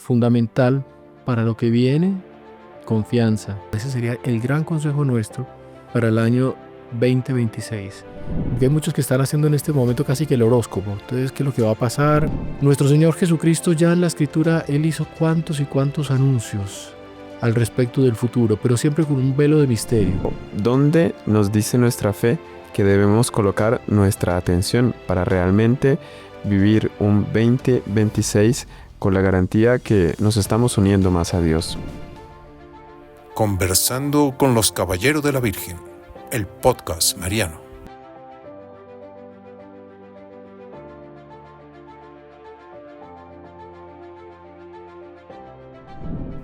fundamental para lo que viene, confianza. Ese sería el gran consejo nuestro para el año 2026. Hay muchos que están haciendo en este momento casi que el horóscopo. Entonces, ¿qué es lo que va a pasar? Nuestro Señor Jesucristo ya en la Escritura, Él hizo cuantos y cuantos anuncios al respecto del futuro, pero siempre con un velo de misterio. ¿Dónde nos dice nuestra fe que debemos colocar nuestra atención para realmente vivir un 2026 con la garantía que nos estamos uniendo más a Dios? Conversando con los Caballeros de la Virgen, el podcast mariano.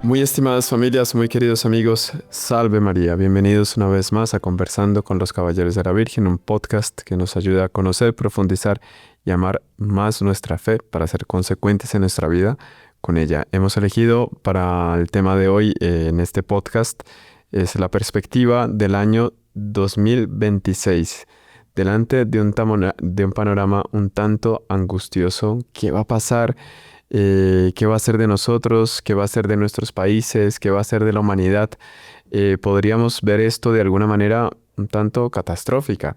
Muy estimadas familias, muy queridos amigos, salve María, bienvenidos una vez más a Conversando con los Caballeros de la Virgen, un podcast que nos ayuda a conocer, profundizar y amar más nuestra fe para ser consecuentes en nuestra vida con ella. Hemos elegido para el tema de hoy en este podcast es la perspectiva del año 2026. Delante de un panorama un tanto angustioso, ¿qué va a pasar? ¿Qué va a ser de nosotros? ¿Qué va a ser de nuestros países? ¿Qué va a ser de la humanidad? Podríamos ver esto de alguna manera un tanto catastrófica.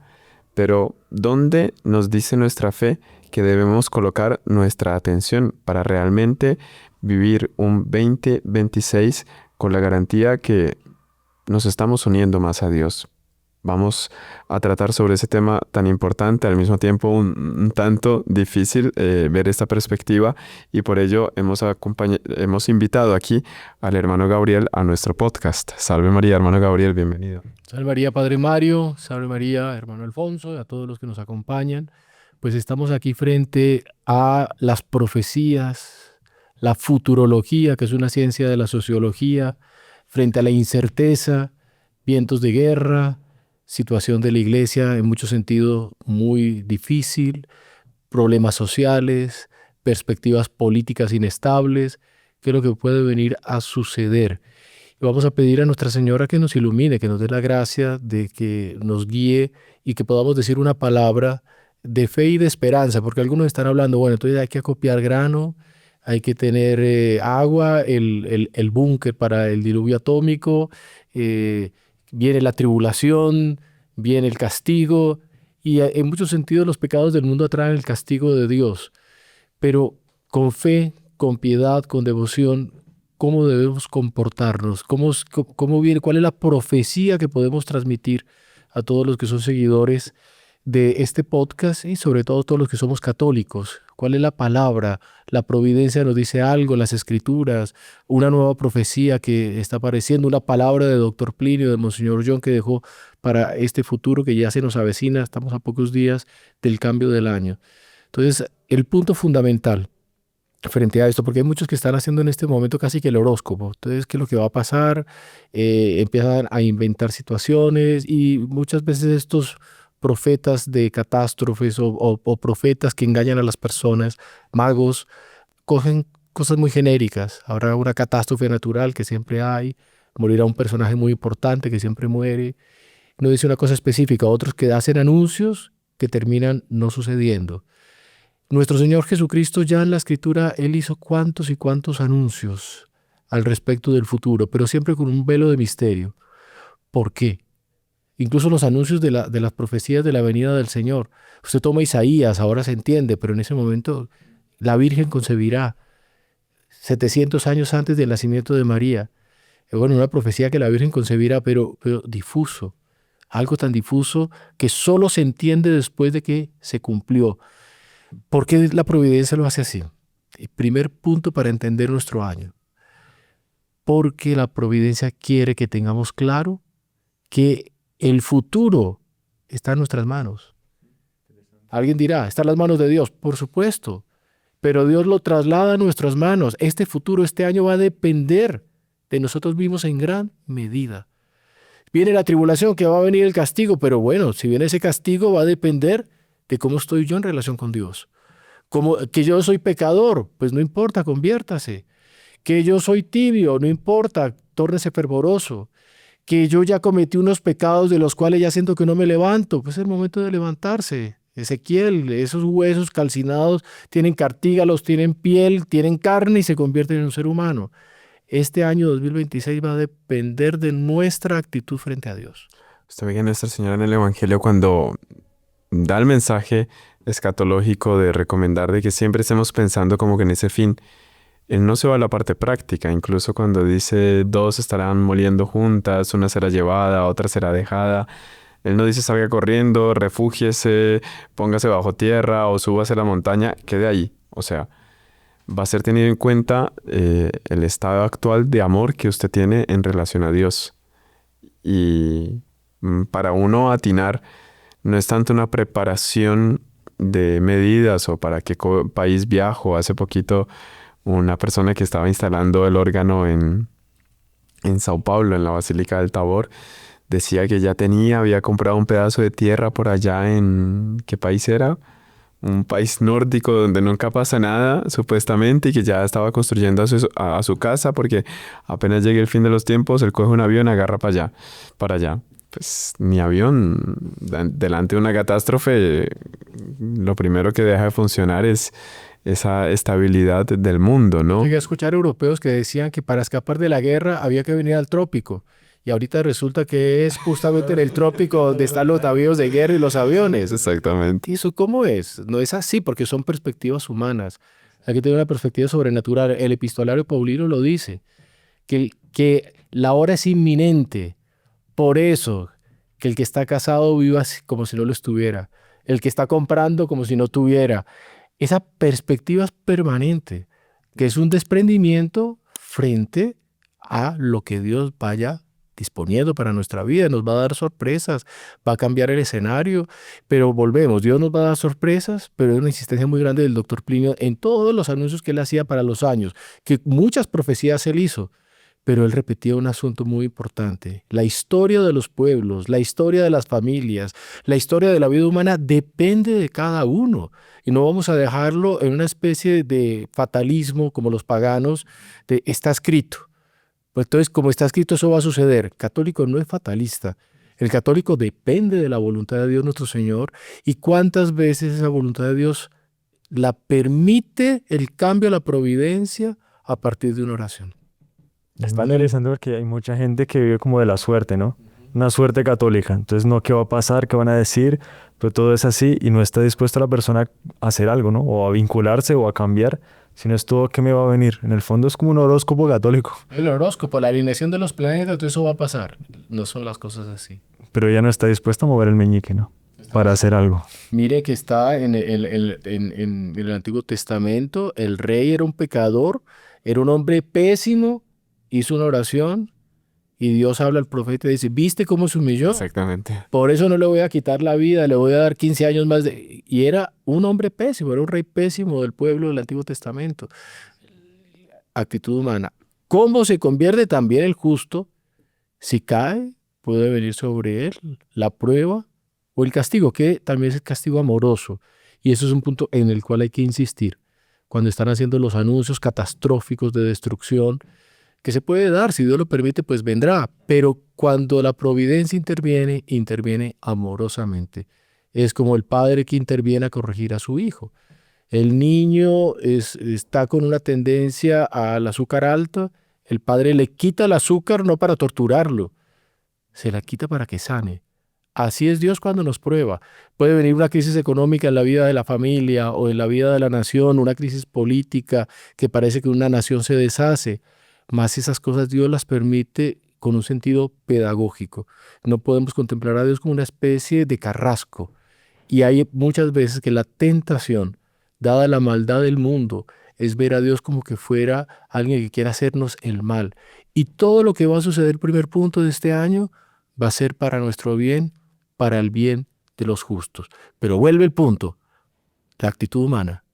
Pero ¿dónde nos dice nuestra fe que debemos colocar nuestra atención para realmente vivir un 2026 con la garantía que nos estamos uniendo más a Dios? Vamos a tratar sobre ese tema tan importante, al mismo tiempo un tanto difícil ver esta perspectiva, y por ello hemos invitado aquí al hermano Gabriel a nuestro podcast. Salve María, hermano Gabriel, bienvenido. Salve María, Padre Mario, salve María, hermano Alfonso, y a todos los que nos acompañan. Pues estamos aquí frente a las profecías, la futurología, que es una ciencia de la sociología, frente a la incerteza, vientos de guerra, situación de la iglesia en muchos sentidos muy difícil, problemas sociales, perspectivas políticas inestables, qué es lo que puede venir a suceder. Y vamos a pedir a Nuestra Señora que nos ilumine, que nos dé la gracia de que nos guíe y que podamos decir una palabra de fe y de esperanza, porque algunos están hablando, bueno, entonces hay que acopiar grano, hay que tener agua, el búnker para el diluvio atómico, viene la tribulación, viene el castigo, y en muchos sentidos los pecados del mundo atraen el castigo de Dios. Pero con fe, con piedad, con devoción, ¿cómo debemos comportarnos? ¿Cómo viene? ¿Cuál es la profecía que podemos transmitir a todos los que son seguidores de este podcast y sobre todo todos los que somos católicos? ¿Cuál es la palabra? La providencia nos dice algo, las escrituras, una nueva profecía que está apareciendo, una palabra de Dr. Plinio, de Monseñor John, que dejó para este futuro que ya se nos avecina. Estamos a pocos días del cambio del año. Entonces, el punto fundamental frente a esto, porque hay muchos que están haciendo en este momento casi que el horóscopo. Entonces, ¿qué es lo que va a pasar? Empiezan a inventar situaciones, y muchas veces estos profetas de catástrofes o profetas que engañan a las personas, magos, cogen cosas muy genéricas. Habrá una catástrofe natural que siempre hay, morirá un personaje muy importante que siempre muere. No dice una cosa específica. Otros que hacen anuncios que terminan no sucediendo. Nuestro Señor Jesucristo ya en la Escritura, Él hizo cuantos y cuantos anuncios al respecto del futuro, pero siempre con un velo de misterio. ¿Por qué? Incluso los anuncios de las profecías de la venida del Señor. Usted toma Isaías, ahora se entiende, pero en ese momento la Virgen concebirá 700 años antes del nacimiento de María. Bueno, una profecía que la Virgen concebirá, pero difuso. Algo tan difuso que solo se entiende después de que se cumplió. ¿Por qué la providencia lo hace así? El primer punto para entender nuestro año. Porque la providencia quiere que tengamos claro que el futuro está en nuestras manos. Alguien dirá, está en las manos de Dios. Por supuesto, pero Dios lo traslada a nuestras manos. Este futuro, este año va a depender de nosotros mismos en gran medida. Viene la tribulación, que va a venir el castigo, pero bueno, si viene ese castigo va a depender de cómo estoy yo en relación con Dios. Que yo soy pecador, pues no importa, conviértase. Que yo soy tibio, no importa, tórnese fervoroso. Que yo ya cometí unos pecados de los cuales ya siento que no me levanto, pues es el momento de levantarse. Ezequiel, esos huesos calcinados tienen cartílags, tienen piel, tienen carne y se convierten en un ser humano. Este año 2026 va a depender de nuestra actitud frente a Dios. Usted ve que Nuestra Señora en el Evangelio, cuando da el mensaje escatológico de recomendar de que siempre estemos pensando como que en ese fin, Él no se va a la parte práctica. Incluso cuando dice 2 estarán moliendo juntas, una será llevada, otra será dejada. Él no dice salga corriendo, refúgiese, póngase bajo tierra o súbase a la montaña, quede ahí. O sea, va a ser tenido en cuenta el estado actual de amor que usted tiene en relación a Dios. Y para uno atinar, no es tanto una preparación de medidas o para qué país viajo. Hace poquito una persona que estaba instalando el órgano en Sao Paulo, en la Basílica del Tabor, decía que ya había comprado un pedazo de tierra por allá en, ¿qué país era? Un país nórdico donde nunca pasa nada, supuestamente, y que ya estaba construyendo a su casa porque apenas llegue el fin de los tiempos, él coge un avión y agarra para allá. Pues ni avión, delante de una catástrofe, lo primero que deja de funcionar es esa estabilidad del mundo, ¿no? Llegué a escuchar europeos que decían que para escapar de la guerra había que venir al trópico. Y ahorita resulta que es justamente en el trópico donde están los navíos de guerra y los aviones. Exactamente. ¿Y eso cómo es? No es así porque son perspectivas humanas. Hay que tener una perspectiva sobrenatural. El epistolario paulino lo dice, que la hora es inminente. Por eso, que el que está casado viva como si no lo estuviera. El que está comprando como si no tuviera. Esa perspectiva es permanente, que es un desprendimiento frente a lo que Dios vaya disponiendo para nuestra vida. Nos va a dar sorpresas, va a cambiar el escenario, pero volvemos, Dios nos va a dar sorpresas, pero es una insistencia muy grande del doctor Plinio en todos los anuncios que él hacía para los años, que muchas profecías él hizo, pero él repetía un asunto muy importante. La historia de los pueblos, la historia de las familias, la historia de la vida humana depende de cada uno. Y no vamos a dejarlo en una especie de fatalismo como los paganos, de está escrito. Pues entonces, como está escrito, eso va a suceder. El católico no es fatalista. El católico depende de la voluntad de Dios nuestro Señor. ¿Y cuántas veces esa voluntad de Dios la permite el cambio a la providencia a partir de una oración? Está interesante porque hay mucha gente que vive como de la suerte, ¿no? Una suerte católica. Entonces, no qué va a pasar, qué van a decir, pero todo es así y no está dispuesta la persona a hacer algo, ¿no? O a vincularse o a cambiar, sino es todo que me va a venir. En el fondo es como un horóscopo católico. El horóscopo, la alineación de los planetas, todo eso va a pasar. No son las cosas así. Pero ella no está dispuesta a mover el meñique, ¿no? Para hacer algo. Mire que está en el Antiguo Testamento, el rey era un pecador, era un hombre pésimo, hizo una oración y Dios habla al profeta y dice, ¿viste cómo se humilló? Exactamente. Por eso no le voy a quitar la vida, le voy a dar 15 años más. Y era un hombre pésimo, era un rey pésimo del pueblo del Antiguo Testamento. Actitud humana. ¿Cómo se convierte también el justo? Si cae, puede venir sobre él la prueba o el castigo, que también es el castigo amoroso. Y eso es un punto en el cual hay que insistir. Cuando están haciendo los anuncios catastróficos de destrucción, que se puede dar, si Dios lo permite, pues vendrá. Pero cuando la providencia interviene, interviene amorosamente. Es como el padre que interviene a corregir a su hijo. El niño está con una tendencia al azúcar alta, el padre le quita el azúcar no para torturarlo, se la quita para que sane. Así es Dios cuando nos prueba. Puede venir una crisis económica en la vida de la familia o en la vida de la nación, una crisis política que parece que una nación se deshace. Más esas cosas Dios las permite con un sentido pedagógico. No podemos contemplar a Dios como una especie de carrasco. Y hay muchas veces que la tentación, dada la maldad del mundo, es ver a Dios como que fuera alguien que quiera hacernos el mal. Y todo lo que va a suceder, el primer punto de este año, va a ser para nuestro bien, para el bien de los justos. Pero vuelve el punto, la actitud humana,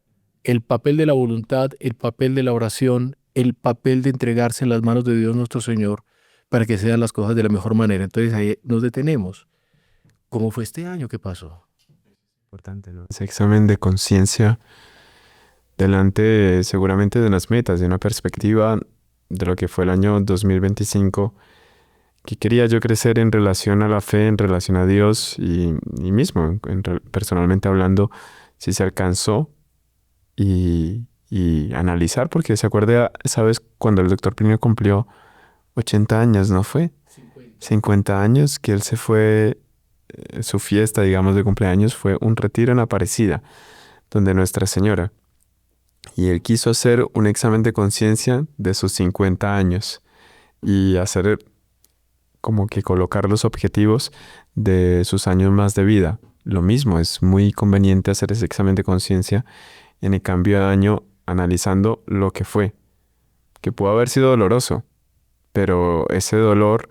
el papel de la voluntad, el papel de la oración, el papel de entregarse en las manos de Dios nuestro Señor para que sean las cosas de la mejor manera. Entonces ahí nos detenemos. ¿Cómo fue este año? ¿Qué pasó? Importante, ¿no? Ese examen de conciencia delante seguramente de unas metas, de una perspectiva de lo que fue el año 2025, que quería yo crecer en relación a la fe, en relación a Dios y mismo, personalmente hablando, si se alcanzó y analizar, porque se acuerda, ¿sabes? Cuando el doctor Plinio cumplió 80 años, ¿no fue? 50 años que él se fue, su fiesta, digamos, de cumpleaños fue un retiro en Aparecida, donde Nuestra Señora. Y él quiso hacer un examen de conciencia de sus 50 años y hacer como que colocar los objetivos de sus años más de vida. Lo mismo, es muy conveniente hacer ese examen de conciencia en el cambio de año analizando lo que fue, que pudo haber sido doloroso, pero ese dolor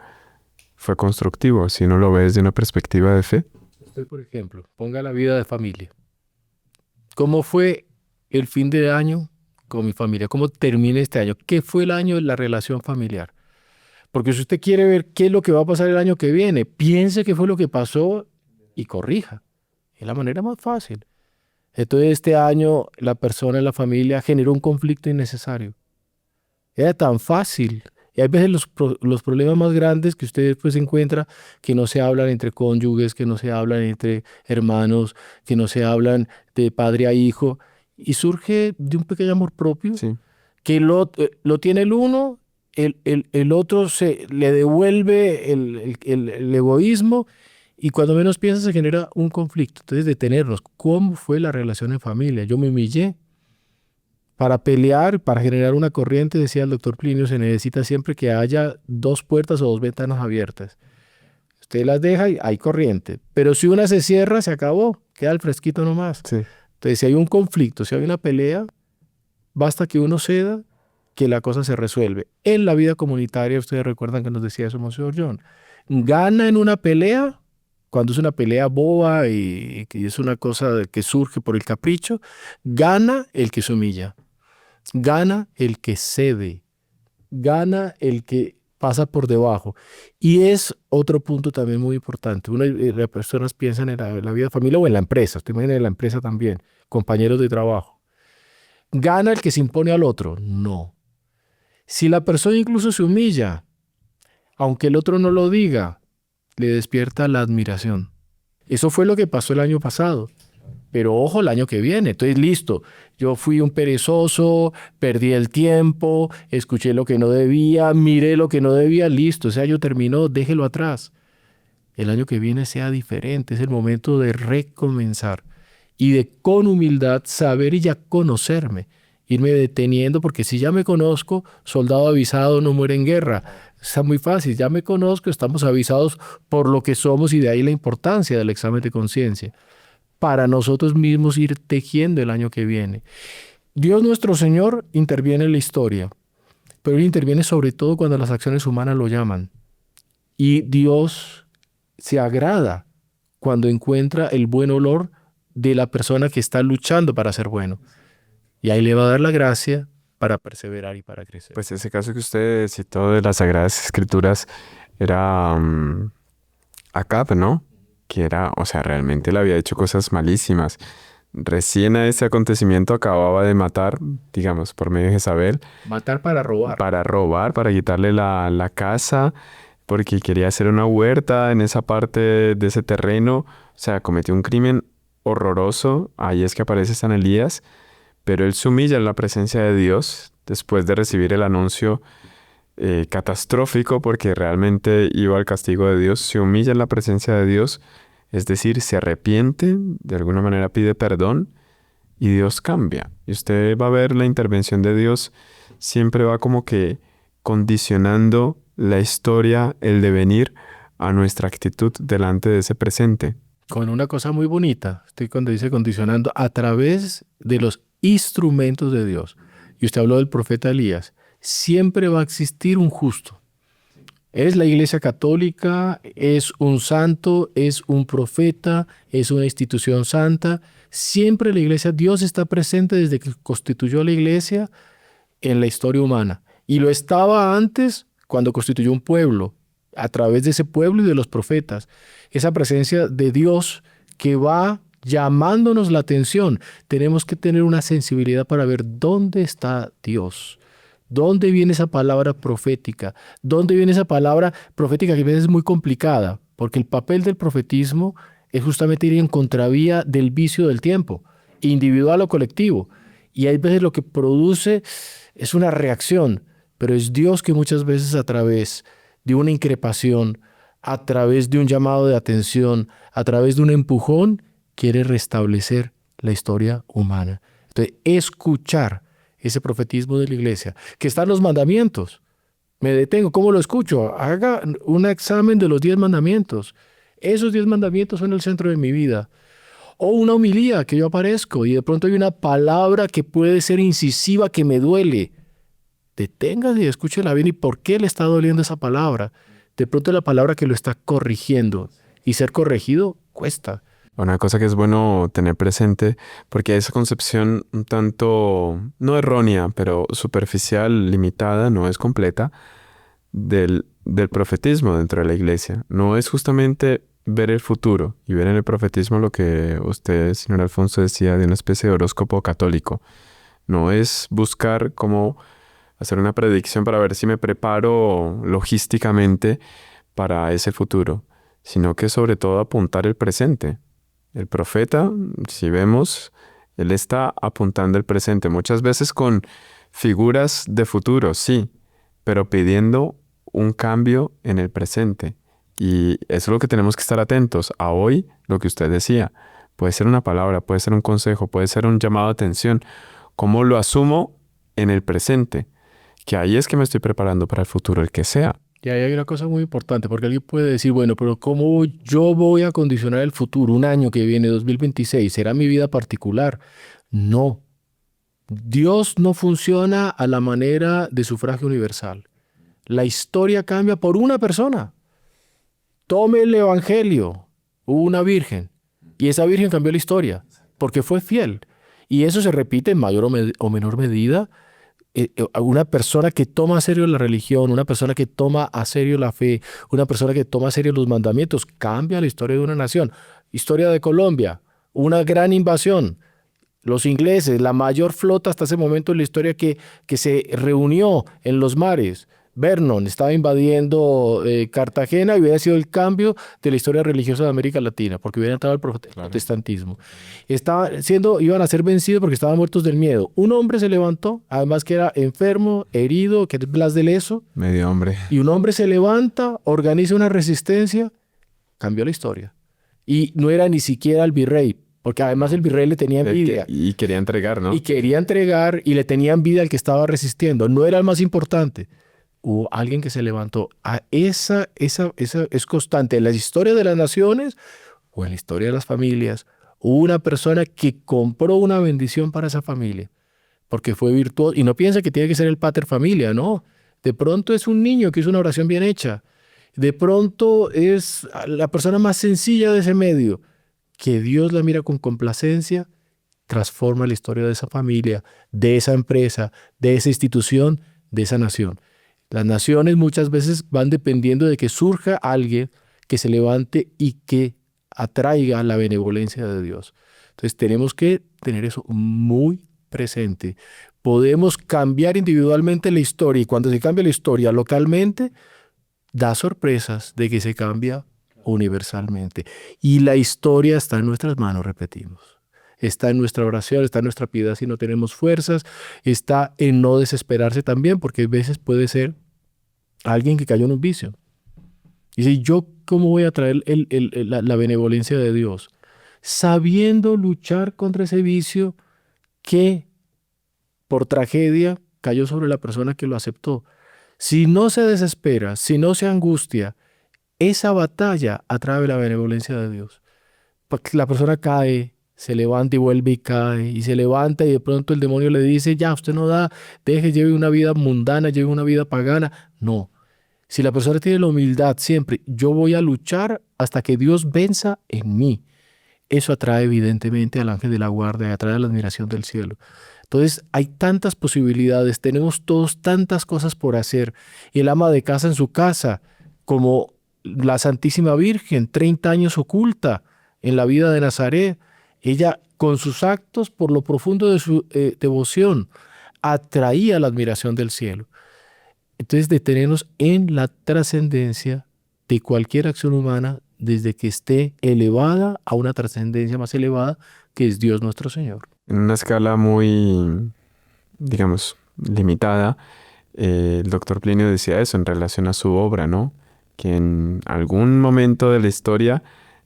fue constructivo si no lo ves de una perspectiva de fe. Usted, por ejemplo, ponga la vida de familia. ¿Cómo fue el fin de año con mi familia? ¿Cómo termina este año? ¿Qué fue el año de la relación familiar? Porque si usted quiere ver qué es lo que va a pasar el año que viene, piense qué fue lo que pasó y corrija. Es la manera más fácil. Entonces, este año la persona en la familia generó un conflicto innecesario. Era tan fácil. Y hay veces los problemas más grandes que usted después encuentra que no se hablan entre cónyuges, que no se hablan entre hermanos, que no se hablan de padre a hijo. Y surge de un pequeño amor propio Sí, que lo tiene el uno, el otro le devuelve el egoísmo y cuando menos piensa se genera un conflicto. Entonces, detenernos. ¿Cómo fue la relación en familia? Yo me humillé. Para pelear, para generar una corriente, decía el doctor Plinio, se necesita siempre que haya dos puertas o dos ventanas abiertas. Usted las deja y hay corriente. Pero si una se cierra, se acabó. Queda el fresquito nomás. sí. Entonces, si hay un conflicto, si hay una pelea, basta que uno ceda, que la cosa se resuelve. En la vida comunitaria, ustedes recuerdan que nos decía eso Monseñor John, gana en una pelea, cuando es una pelea boba y que es una cosa que surge por el capricho, gana el que se humilla, gana el que cede, gana el que pasa por debajo. Y es otro punto también muy importante. Las personas piensan en la vida de familia o en la empresa, usted imagina en la empresa también, compañeros de trabajo. ¿Gana el que se impone al otro? No. Si la persona incluso se humilla, aunque el otro no lo diga, le despierta la admiración. Eso fue lo que pasó el año pasado. Pero ojo, el año que viene. Entonces, listo. Yo fui un perezoso, perdí el tiempo, escuché lo que no debía, miré lo que no debía, listo. Ese año terminó, déjelo atrás. El año que viene sea diferente. Es el momento de recomenzar y de con humildad saber y ya conocerme. Irme deteniendo, porque si ya me conozco, soldado avisado no muere en guerra. Está muy fácil, ya me conozco, estamos avisados por lo que somos y de ahí la importancia del examen de conciencia. Para nosotros mismos ir tejiendo el año que viene. Dios nuestro Señor interviene en la historia, pero Él interviene sobre todo cuando las acciones humanas lo llaman. Y Dios se agrada cuando encuentra el buen olor de la persona que está luchando para ser bueno. Y ahí le va a dar la gracia para perseverar y para crecer. Pues ese caso que usted citó de las Sagradas Escrituras era Acab, ¿no? Que era, o sea, realmente le había hecho cosas malísimas. Recién a ese acontecimiento acababa de matar, digamos, por medio de Jezabel, Matar para robar. para quitarle la casa, porque quería hacer una huerta en esa parte de ese terreno. O sea, cometió un crimen horroroso. Ahí es que aparece San Elías. Pero él se humilla en la presencia de Dios después de recibir el anuncio catastrófico, porque realmente iba al castigo de Dios. Se humilla en la presencia de Dios, es decir, se arrepiente, de alguna manera pide perdón y Dios cambia. Y usted va a ver la intervención de Dios, siempre va como que condicionando la historia, el devenir, a nuestra actitud delante de ese presente. Con una cosa muy bonita, estoy cuando dice condicionando, a través de los instrumentos de Dios. Y usted habló del profeta Elías. Siempre va a existir un justo. Es la Iglesia Católica, es un santo, es un profeta, es una institución santa. Siempre la Iglesia, Dios está presente desde que constituyó la Iglesia en la historia humana. Y lo estaba antes cuando constituyó un pueblo, a través de ese pueblo y de los profetas. Esa presencia de Dios que va llamándonos la atención. Tenemos que tener una sensibilidad para ver dónde está Dios. ¿Dónde viene esa palabra profética? ¿Dónde viene esa palabra profética que a veces es muy complicada? Porque el papel del profetismo es justamente ir en contravía del vicio del tiempo, individual o colectivo. Y hay veces lo que produce es una reacción, pero es Dios que muchas veces a través de una increpación, a través de un llamado de atención, a través de un empujón, quiere restablecer la historia humana. Entonces, escuchar ese profetismo de la iglesia, que está en los mandamientos. Me detengo, ¿cómo lo escucho? Haga un examen de los 10 mandamientos. Esos 10 mandamientos son el centro de mi vida. O una homilía que yo aparezco y de pronto hay una palabra que puede ser incisiva, que me duele. Deténgase y escúchela bien. ¿Y por qué le está doliendo esa palabra? De pronto es la palabra que lo está corrigiendo. Y ser corregido cuesta. Una cosa que es bueno tener presente, porque esa concepción un tanto, no errónea, pero superficial, limitada, no es completa, del profetismo dentro de la iglesia. No es justamente ver el futuro y ver en el profetismo lo que usted, señor Alfonso, decía de una especie de horóscopo católico. No es buscar cómo hacer una predicción para ver si me preparo logísticamente para ese futuro, sino que sobre todo apuntar el presente. El profeta, si vemos, él está apuntando el presente, muchas veces con figuras de futuro, sí, pero pidiendo un cambio en el presente. Y eso es lo que tenemos que estar atentos a hoy, lo que usted decía. Puede ser una palabra, puede ser un consejo, puede ser un llamado de atención. ¿Cómo lo asumo en el presente? Que ahí es que me estoy preparando para el futuro, el que sea. Y ahí hay una cosa muy importante, porque alguien puede decir, bueno, pero ¿cómo yo voy a condicionar el futuro, un año que viene, 2026? ¿Será mi vida particular? No. Dios no funciona a la manera de sufragio universal. La historia cambia por una persona. Tome el Evangelio. Hubo una virgen. Y esa virgen cambió la historia, porque fue fiel. Y eso se repite en mayor o menor medida. Una persona que toma a serio la religión, una persona que toma a serio la fe, una persona que toma a serio los mandamientos, cambia la historia de una nación. Historia de Colombia, una gran invasión. Los ingleses, la mayor flota hasta ese momento en la historia que se reunió en los mares. Vernon estaba invadiendo Cartagena y hubiera sido el cambio de la historia religiosa de América Latina, porque hubiera entrado el protestantismo. Iban a ser vencidos porque estaban muertos del miedo. Un hombre se levantó, además que era enfermo, herido, que es Blas de Leso. Medio hombre. Y un hombre se levanta, organiza una resistencia, cambió la historia. Y no era ni siquiera el virrey, porque además el virrey le tenía envidia. Y quería entregar, ¿no? Y quería entregar y le tenía envidia al que estaba resistiendo. No era el más importante. Hubo alguien que se levantó. Esa es constante en la historia de las naciones o en la historia de las familias. Hubo una persona que compró una bendición para esa familia porque fue virtuoso. Y no piensa que tiene que ser el pater familia, no. De pronto es un niño que hizo una oración bien hecha. De pronto es la persona más sencilla de ese medio, que Dios la mira con complacencia, transforma la historia de esa familia, de esa empresa, de esa institución, de esa nación. Las naciones muchas veces van dependiendo de que surja alguien que se levante y que atraiga la benevolencia de Dios. Entonces tenemos que tener eso muy presente. Podemos cambiar individualmente la historia y cuando se cambia la historia localmente, da sorpresas de que se cambia universalmente. Y la historia está en nuestras manos, repetimos. Está en nuestra oración, está en nuestra piedad si no tenemos fuerzas, está en no desesperarse también, porque a veces puede ser alguien que cayó en un vicio. Y dice, ¿yo cómo voy a traer la benevolencia de Dios? Sabiendo luchar contra ese vicio que por tragedia cayó sobre la persona que lo aceptó. Si no se desespera, si no se angustia, esa batalla atrae la benevolencia de Dios. Porque la persona cae, se levanta y vuelve y cae, y se levanta y de pronto el demonio le dice, ya, usted no da, lleve una vida mundana, lleve una vida pagana. No. Si la persona tiene la humildad siempre, yo voy a luchar hasta que Dios venza en mí. Eso atrae evidentemente al ángel de la guardia, atrae la admiración del cielo. Entonces hay tantas posibilidades, tenemos todos tantas cosas por hacer. Y el ama de casa en su casa, como la Santísima Virgen, 30 años oculta en la vida de Nazaret, ella con sus actos, por lo profundo de su devoción atraía la admiración del cielo. Entonces, detenernos en la trascendencia de cualquier acción humana desde que esté elevada a una trascendencia más elevada que es Dios nuestro Señor. En una escala muy, digamos, limitada, el doctor Plinio decía eso en relación a su obra, ¿no? Que en algún momento de la historia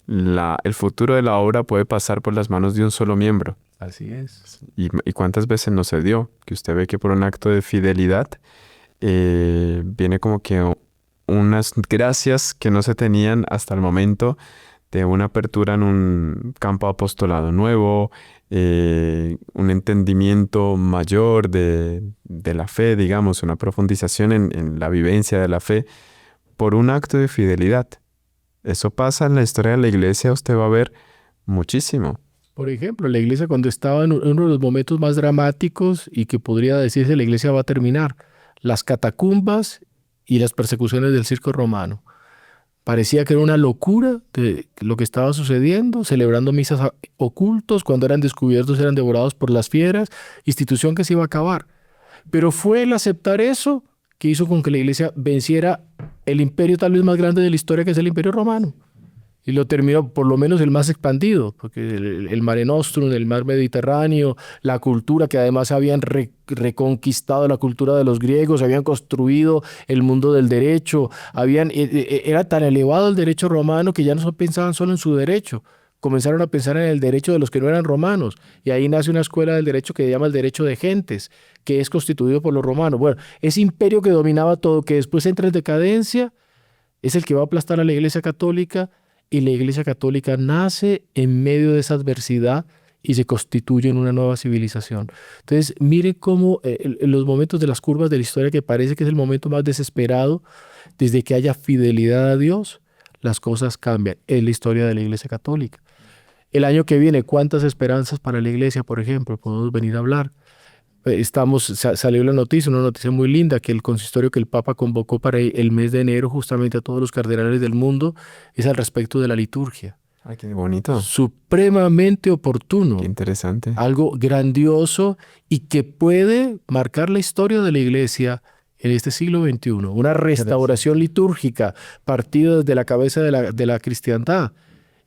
el futuro de la obra puede pasar por las manos de un solo miembro. Así es. ¿Y cuántas veces no se dio? Que usted ve que por un acto de fidelidad viene como que unas gracias que no se tenían hasta el momento de una apertura en un campo apostolado nuevo, un entendimiento mayor de la fe, digamos, una profundización en la vivencia de la fe por un acto de fidelidad. Eso pasa en la historia de la iglesia, usted va a ver muchísimo. Por ejemplo, la iglesia cuando estaba en uno de los momentos más dramáticos y que podría decirse la iglesia va a terminar, las catacumbas y las persecuciones del circo romano. Parecía que era una locura de lo que estaba sucediendo, celebrando misas ocultos, cuando eran descubiertos eran devorados por las fieras, institución que se iba a acabar. Pero fue el aceptar eso que hizo con que la iglesia venciera el imperio tal vez más grande de la historia, que es el Imperio Romano. Y lo terminó, por lo menos el más expandido, porque el Mare Nostrum, el mar Mediterráneo, la cultura que además habían reconquistado la cultura de los griegos, habían construido el mundo del derecho, era tan elevado el derecho romano que ya no pensaban solo en su derecho, comenzaron a pensar en el derecho de los que no eran romanos, y ahí nace una escuela del derecho que se llama el derecho de gentes, que es constituido por los romanos. Bueno, ese imperio que dominaba todo, que después entra en decadencia, es el que va a aplastar a la Iglesia Católica. Y la Iglesia Católica nace en medio de esa adversidad y se constituye en una nueva civilización. Entonces, mire cómo en los momentos de las curvas de la historia, que parece que es el momento más desesperado, desde que haya fidelidad a Dios, las cosas cambian. Es la historia de la Iglesia Católica. El año que viene, ¿cuántas esperanzas para la Iglesia, por ejemplo? Podemos venir a hablar. Salió la noticia, una noticia muy linda, que el consistorio que el Papa convocó para el mes de enero justamente a todos los cardenales del mundo es al respecto de la liturgia. Ay, qué bonito. Supremamente oportuno. Qué interesante. Algo grandioso y que puede marcar la historia de la Iglesia en este siglo XXI. Una restauración litúrgica partida desde la cabeza de la cristiandad.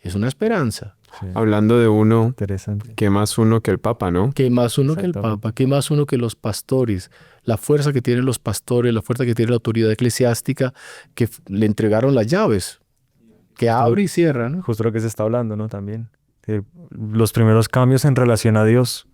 Es una esperanza. Sí. Hablando de uno, Interesante. ¿qué más uno que el Papa, no? ¿Qué más uno que el Exactamente. Papa? ¿Qué más uno que los pastores? La fuerza que tienen los pastores, la fuerza que tiene la autoridad eclesiástica, que le entregaron las llaves, que abre y cierra, ¿no? Justo lo que se está hablando, ¿no? También. Los primeros cambios en relación a Dios.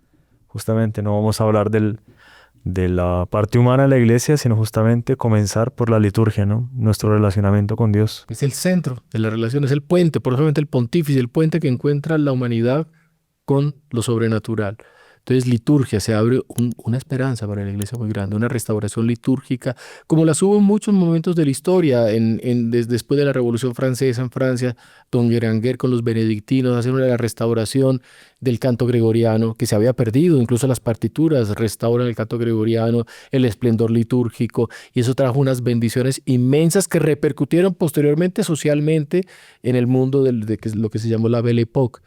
Justamente, no vamos a hablar de la parte humana de la iglesia, sino justamente comenzar por la liturgia, ¿no? Nuestro relacionamiento con Dios. Es el centro de la relación, es el puente, por eso el pontífice, el puente que encuentra la humanidad con lo sobrenatural. Entonces, liturgia, se abre una esperanza para la iglesia muy grande, una restauración litúrgica, como las hubo en muchos momentos de la historia, después de la Revolución Francesa en Francia, don Berenguer con los benedictinos hacen una restauración del canto gregoriano, que se había perdido, incluso las partituras restauran el canto gregoriano, el esplendor litúrgico, y eso trajo unas bendiciones inmensas que repercutieron posteriormente socialmente en el mundo de lo que se llamó la Belle Époque.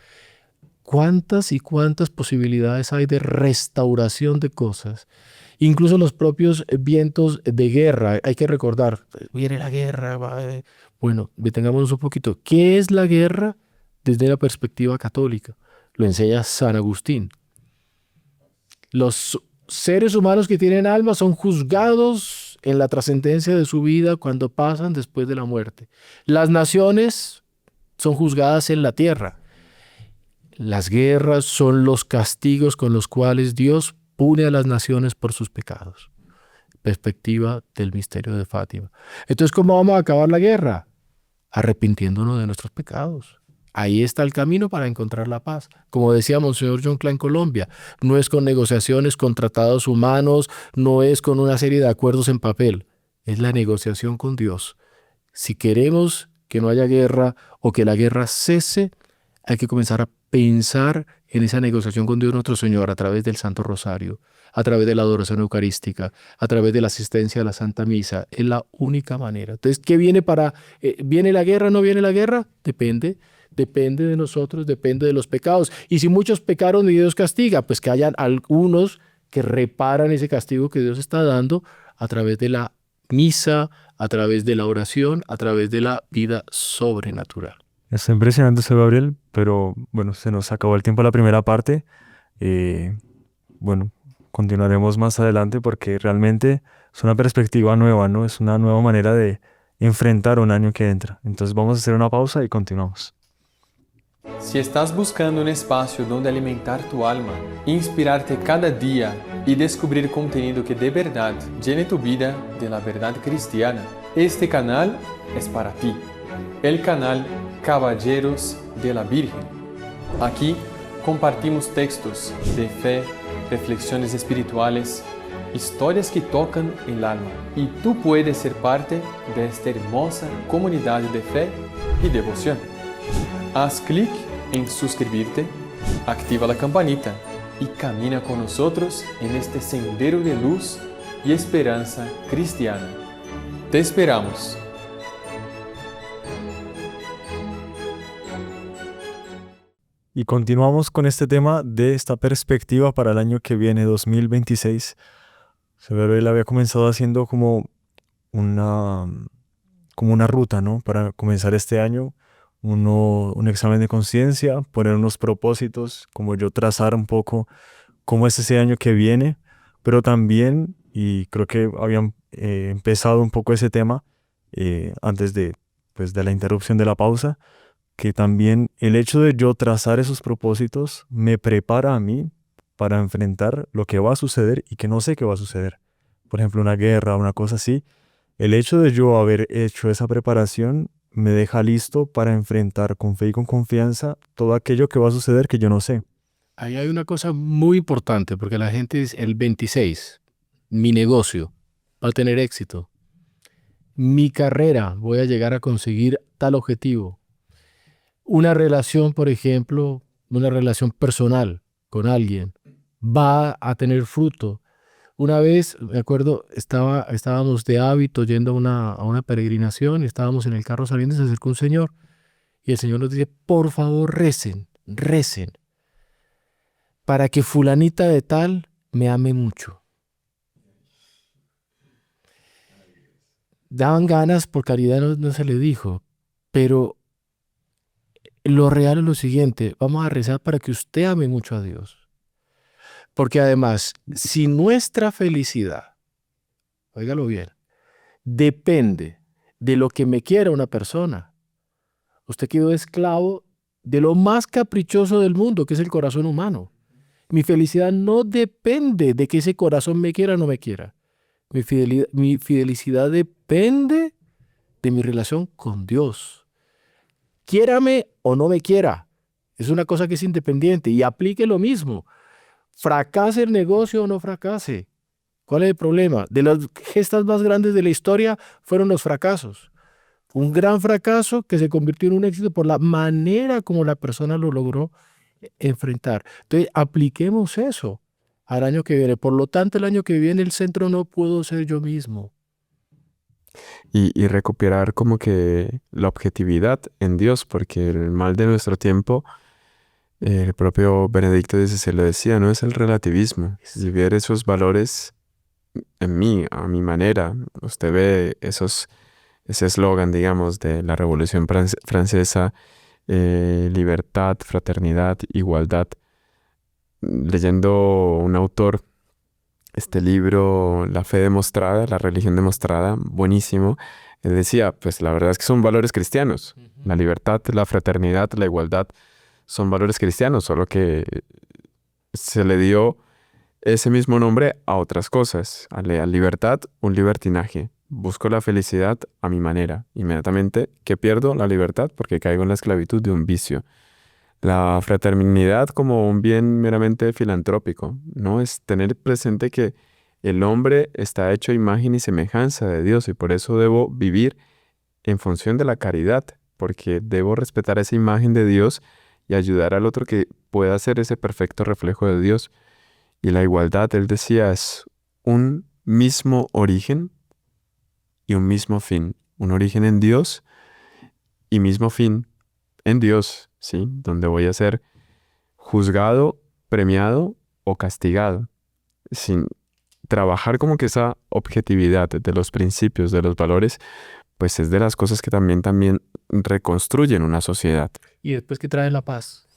¿Cuántas y cuántas posibilidades hay de restauración de cosas? Incluso los propios vientos de guerra. Hay que recordar, viene la guerra. Bueno, detengámonos un poquito. ¿Qué es la guerra desde la perspectiva católica? Lo enseña San Agustín. Los seres humanos que tienen alma son juzgados en la trascendencia de su vida cuando pasan después de la muerte. Las naciones son juzgadas en la tierra. Las guerras son los castigos con los cuales Dios pune a las naciones por sus pecados. Perspectiva del misterio de Fátima. Entonces, ¿cómo vamos a acabar la guerra? Arrepintiéndonos de nuestros pecados. Ahí está el camino para encontrar la paz. Como decía Monseñor John Klein Colombia, no es con negociaciones, con tratados humanos, no es con una serie de acuerdos en papel. Es la negociación con Dios. Si queremos que no haya guerra o que la guerra cese, hay que comenzar a pensar en esa negociación con Dios nuestro Señor a través del Santo Rosario, a través de la adoración eucarística, a través de la asistencia a la Santa Misa. Es la única manera. Entonces, ¿qué viene ¿viene la guerra o no viene la guerra? Depende de nosotros, depende de los pecados. Y si muchos pecaron y Dios castiga, pues que hayan algunos que reparan ese castigo que Dios está dando a través de la misa, a través de la oración, a través de la vida sobrenatural. Está impresionante eso, Gabriel, pero bueno, se nos acabó el tiempo de la primera parte. Bueno, continuaremos más adelante porque realmente es una perspectiva nueva, ¿no? Es una nueva manera de enfrentar un año que entra. Entonces vamos a hacer una pausa y continuamos. Si estás buscando un espacio donde alimentar tu alma, inspirarte cada día y descubrir contenido que de verdad llene tu vida de la verdad cristiana, este canal es para ti. El canal Caballeros de la Virgen. Aquí compartimos textos de fe, reflexiones espirituales, historias que tocan el alma. Y tú puedes ser parte de esta hermosa comunidad de fe y devoción. Haz clic en suscribirte, activa la campanita y camina con nosotros en este sendero de luz y esperanza cristiana. Te esperamos. Y continuamos con este tema de esta perspectiva para el año que viene, 2026. Él había comenzado haciendo como una ruta, ¿no? Para comenzar este año, un examen de conciencia, poner unos propósitos, como yo trazar un poco cómo es ese año que viene, pero también, y creo que habían empezado un poco ese tema antes de la interrupción de la pausa, que también el hecho de yo trazar esos propósitos me prepara a mí para enfrentar lo que va a suceder y que no sé qué va a suceder. Por ejemplo, una guerra, una cosa así. El hecho de yo haber hecho esa preparación me deja listo para enfrentar con fe y con confianza todo aquello que va a suceder que yo no sé. Ahí hay una cosa muy importante, porque la gente dice, el 26, mi negocio va a tener éxito. Mi carrera, voy a llegar a conseguir tal objetivo. Una relación, por ejemplo, una relación personal con alguien, va a tener fruto. Una vez, me acuerdo, estábamos de hábito yendo a una peregrinación y estábamos en el carro saliendo y se acercó un señor y el Señor nos dice, por favor, recen, recen, para que fulanita de tal me ame mucho. Daban ganas, por caridad no se le dijo, pero lo real es lo siguiente, vamos a rezar para que usted ame mucho a Dios. Porque además, si nuestra felicidad, óigalo bien, depende de lo que me quiera una persona, usted quedó esclavo de lo más caprichoso del mundo, que es el corazón humano. Mi felicidad no depende de que ese corazón me quiera o no me quiera. Mi felicidad depende de mi relación con Dios. Quiérame o no me quiera. Es una cosa que es independiente y aplique lo mismo. Fracase el negocio o no fracase. ¿Cuál es el problema? De las gestas más grandes de la historia fueron los fracasos. Un gran fracaso que se convirtió en un éxito por la manera como la persona lo logró enfrentar. Entonces, apliquemos eso al año que viene. Por lo tanto, el año que viene el centro no puedo ser yo mismo. Y recuperar como que la objetividad en Dios, porque el mal de nuestro tiempo, el propio Benedicto dice, se lo decía, no es el relativismo. Y ver esos valores en mí, a mi manera. Usted ve ese eslogan, digamos, de la Revolución Francesa, libertad, fraternidad, igualdad. Leyendo un autor, este libro, La fe demostrada, la religión demostrada, buenísimo. Él decía, pues la verdad es que son valores cristianos. La libertad, la fraternidad, la igualdad son valores cristianos, solo que se le dio ese mismo nombre a otras cosas. A la libertad, un libertinaje. Busco la felicidad a mi manera. Inmediatamente que pierdo la libertad porque caigo en la esclavitud de un vicio. La fraternidad como un bien meramente filantrópico, ¿no? Es tener presente que el hombre está hecho a imagen y semejanza de Dios y por eso debo vivir en función de la caridad, porque debo respetar esa imagen de Dios y ayudar al otro que pueda ser ese perfecto reflejo de Dios. Y la igualdad, él decía, es un mismo origen y un mismo fin. Un origen en Dios y mismo fin en Dios, ¿sí? Donde voy a ser juzgado, premiado o castigado. sin trabajar como que esa objetividad de los principios, de los valores, pues es de las cosas que también reconstruyen una sociedad. Y después que trae la paz.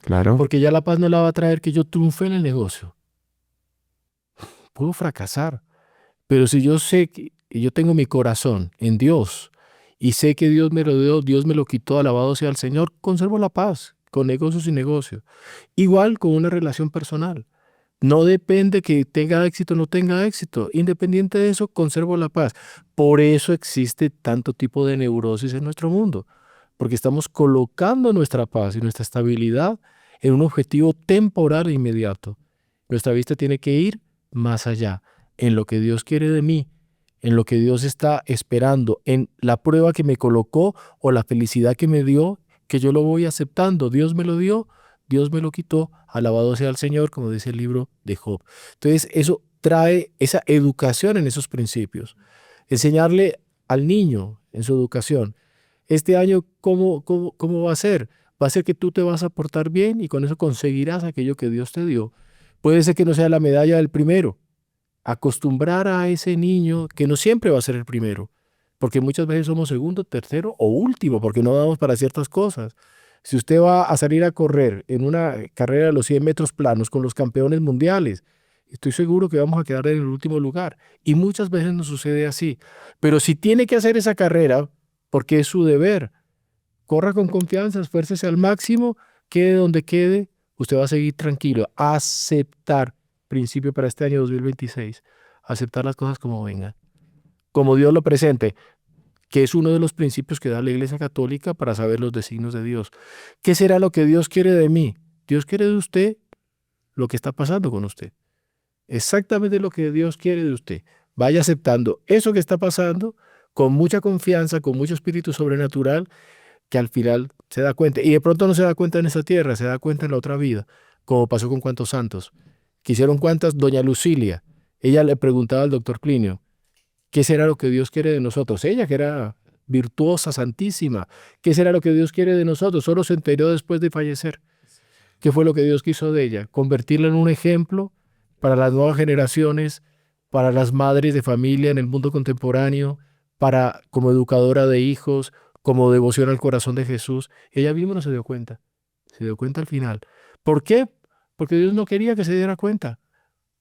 Claro. Porque ya la paz no la va a traer que yo triunfe en el negocio. Puedo fracasar. Pero si yo sé que yo tengo mi corazón en Dios y sé que Dios me lo dio, Dios me lo quitó, alabado sea el Señor, conservo la paz con negocios y negocios. Igual con una relación personal. No depende que tenga éxito o no tenga éxito. Independiente de eso, conservo la paz. Por eso existe tanto tipo de neurosis en nuestro mundo. Porque estamos colocando nuestra paz y nuestra estabilidad en un objetivo temporal e inmediato. Nuestra vista tiene que ir más allá, en lo que Dios quiere de mí, en lo que Dios está esperando, en la prueba que me colocó o la felicidad que me dio, que yo lo voy aceptando. Dios me lo dio, Dios me lo quitó, alabado sea el Señor, como dice el libro de Job. Entonces, eso trae esa educación en esos principios. Enseñarle al niño en su educación. Este año, ¿cómo va a ser? Va a ser que tú te vas a portar bien y con eso conseguirás aquello que Dios te dio. Puede ser que no sea la medalla del primero. Acostumbrar a ese niño que no siempre va a ser el primero, porque muchas veces somos segundo, tercero o último, porque no damos para ciertas cosas. Si usted va a salir a correr en una carrera de los 100 metros planos con los campeones mundiales, estoy seguro que vamos a quedar en el último lugar. Y muchas veces nos sucede así. Pero si tiene que hacer esa carrera, porque es su deber, corra con confianza, esfuércese al máximo, quede donde quede, usted va a seguir tranquilo. Aceptar, principio para este año 2026, aceptar las cosas como vengan, como Dios lo presente, que es uno de los principios que da la Iglesia Católica para saber los designios de Dios. ¿Qué será lo que Dios quiere de mí? Dios quiere de usted lo que está pasando con usted. Exactamente lo que Dios quiere de usted. Vaya aceptando eso que está pasando con mucha confianza, con mucho espíritu sobrenatural, que al final se da cuenta. Y de pronto no se da cuenta en esta tierra, se da cuenta en la otra vida, como pasó con cuantos santos. Quisieron cuantas, doña Lucilia. Ella le preguntaba al doctor Plinio, ¿qué será lo que Dios quiere de nosotros? Ella, que era virtuosa, santísima, ¿qué será lo que Dios quiere de nosotros? Solo se enteró después de fallecer. ¿Qué fue lo que Dios quiso de ella? Convertirla en un ejemplo para las nuevas generaciones, para las madres de familia en el mundo contemporáneo, para como educadora de hijos, como devoción al corazón de Jesús. Ella misma no se dio cuenta. Se dio cuenta al final. ¿Por qué? Porque Dios no quería que se diera cuenta.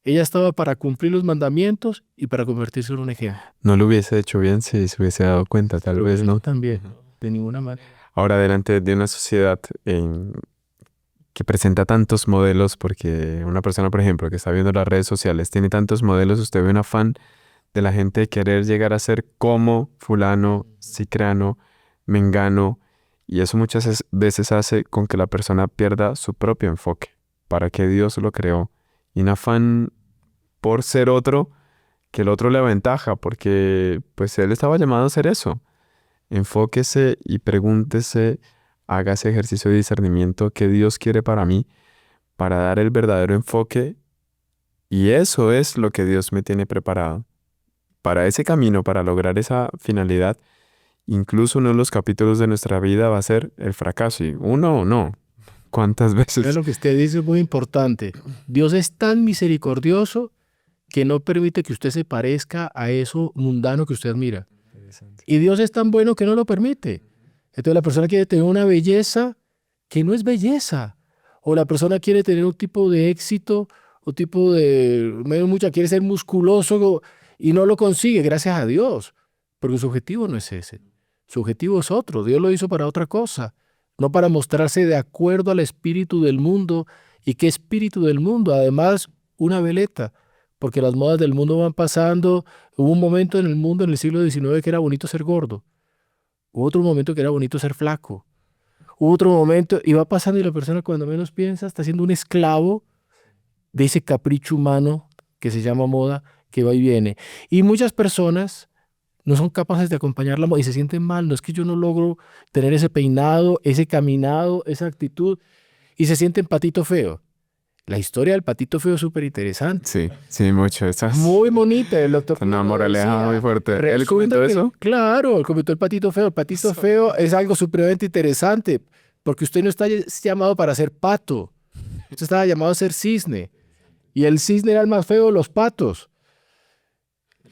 Ella estaba para cumplir los mandamientos y para convertirse en un ejemplo. No lo hubiese hecho bien si se hubiese dado cuenta, tal vez, ¿no? También, de ninguna manera. Ahora, delante de una sociedad que presenta tantos modelos, porque una persona, por ejemplo, que está viendo las redes sociales, tiene tantos modelos, usted ve un afán de la gente de querer llegar a ser como fulano, cicrano, mengano, y eso muchas veces hace con que la persona pierda su propio enfoque, para que Dios lo creó, y un afán por ser otro, que el otro le aventaja, porque pues él estaba llamado a hacer eso. Enfóquese y pregúntese, haga ese ejercicio de discernimiento que Dios quiere para mí, para dar el verdadero enfoque, y eso es lo que Dios me tiene preparado. Para ese camino, para lograr esa finalidad, incluso uno de los capítulos de nuestra vida va a ser el fracaso. Y uno o no. ¿Cuántas veces? Lo que usted dice es muy importante. Dios es tan misericordioso que no permite que usted se parezca a eso mundano que usted admira. Y Dios es tan bueno que no lo permite. Entonces la persona quiere tener una belleza que no es belleza. O la persona quiere tener un tipo de éxito, un tipo de... quiere ser musculoso y no lo consigue, gracias a Dios. Porque su objetivo no es ese. Su objetivo es otro. Dios lo hizo para otra cosa. No para mostrarse de acuerdo al espíritu del mundo. ¿Y qué espíritu del mundo? Además, una veleta. Porque las modas del mundo van pasando. Hubo un momento en el mundo en el siglo XIX que era bonito ser gordo. Hubo otro momento que era bonito ser flaco. Hubo otro momento, y va pasando y la persona cuando menos piensa está siendo un esclavo de ese capricho humano que se llama moda, que va y viene. Y muchas personas no son capaces de acompañar la moda y se sienten mal. No es que yo no logro tener ese peinado, ese caminado, esa actitud, y se sienten patito feo. La historia del patito feo es súper interesante. Sí, mucho. Muy bonita. El doctor una moraleja muy fuerte. ¿Él comentó eso? Claro, él comentó el patito feo. El patito feo es algo supremamente interesante, porque usted no está llamado para ser pato. Usted estaba llamado a ser cisne. Y el cisne era el más feo de los patos.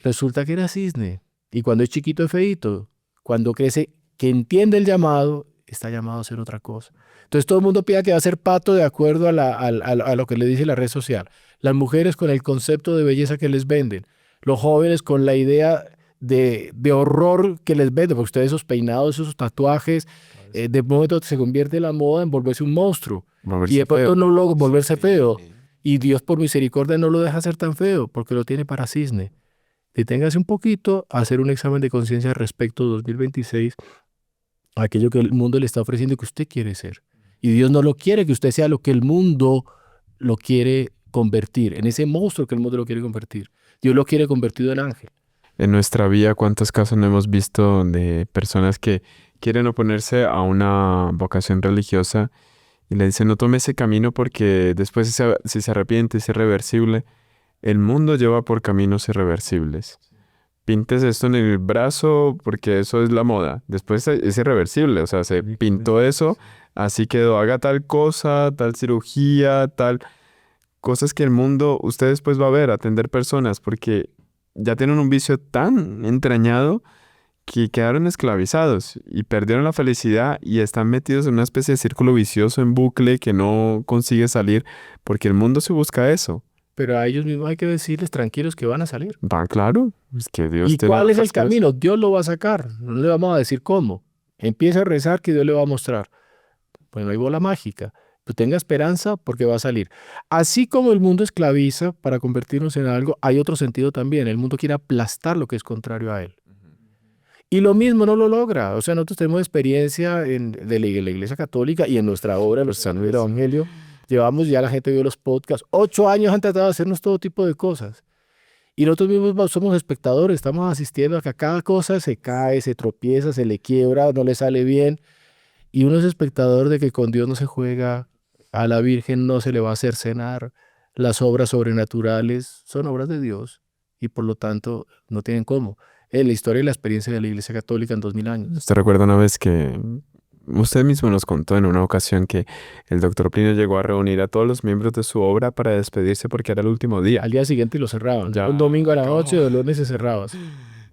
Resulta que era cisne. Y cuando es chiquito es feíto. Cuando crece, que entiende el llamado, está llamado a hacer otra cosa. Entonces todo el mundo pide que va a ser pato de acuerdo a lo que le dice la red social. Las mujeres con el concepto de belleza que les venden. Los jóvenes con la idea de horror que les venden. Porque ustedes esos peinados, esos tatuajes, de momento se convierte la moda en volverse un monstruo. Y de pronto no luego volverse feo. Y Dios por misericordia no lo deja ser tan feo porque lo tiene para cisne. Deténgase un poquito a hacer un examen de conciencia respecto a 2026, a aquello que el mundo le está ofreciendo que usted quiere ser. Y Dios no lo quiere que usted sea lo que el mundo lo quiere convertir, en ese monstruo que el mundo lo quiere convertir. Dios lo quiere convertido en ángel. En nuestra vida, ¿cuántos casos no hemos visto de personas que quieren oponerse a una vocación religiosa y le dicen no tome ese camino porque después si se arrepiente es irreversible? El mundo lleva por caminos irreversibles. Pintes esto en el brazo porque eso es la moda. Después es irreversible, o sea, se pintó eso, así quedó. Haga tal cosa, tal cirugía, tal... Cosas que el mundo, usted después va a ver, atender personas, porque ya tienen un vicio tan entrañado que quedaron esclavizados y perdieron la felicidad y están metidos en una especie de círculo vicioso en bucle que no consigue salir porque el mundo se busca eso. Pero a ellos mismos hay que decirles tranquilos que van a salir. Va, claro, es que Dios ¿Y tiene cuál es el otras cosas. camino? Dios lo va a sacar. No le vamos a decir cómo. Empieza a rezar que Dios le va a mostrar. Pues no hay bola mágica. Pues tenga esperanza porque va a salir. Así como el mundo esclaviza para convertirnos en algo, hay otro sentido también. El mundo quiere aplastar lo que es contrario a él. Y lo mismo no lo logra. O sea, nosotros tenemos experiencia de la Iglesia Católica y en nuestra obra, los Sanos del Evangelio, llevamos ya, la gente vio los podcasts, 8 años han tratado de hacernos todo tipo de cosas. Y nosotros mismos somos espectadores, estamos asistiendo a que cada cosa se cae, se tropieza, se le quiebra, no le sale bien. Y uno es espectador de que con Dios no se juega, a la Virgen no se le va a hacer cenar, las obras sobrenaturales son obras de Dios y por lo tanto no tienen cómo. La historia y la experiencia de la Iglesia Católica en 2000 años. ¿Usted recuerda una vez que usted mismo nos contó en una ocasión que el doctor Plinio llegó a reunir a todos los miembros de su obra para despedirse porque era el último día? Al día siguiente lo cerraban. Ya. Un domingo a la noche o el lunes se cerraba.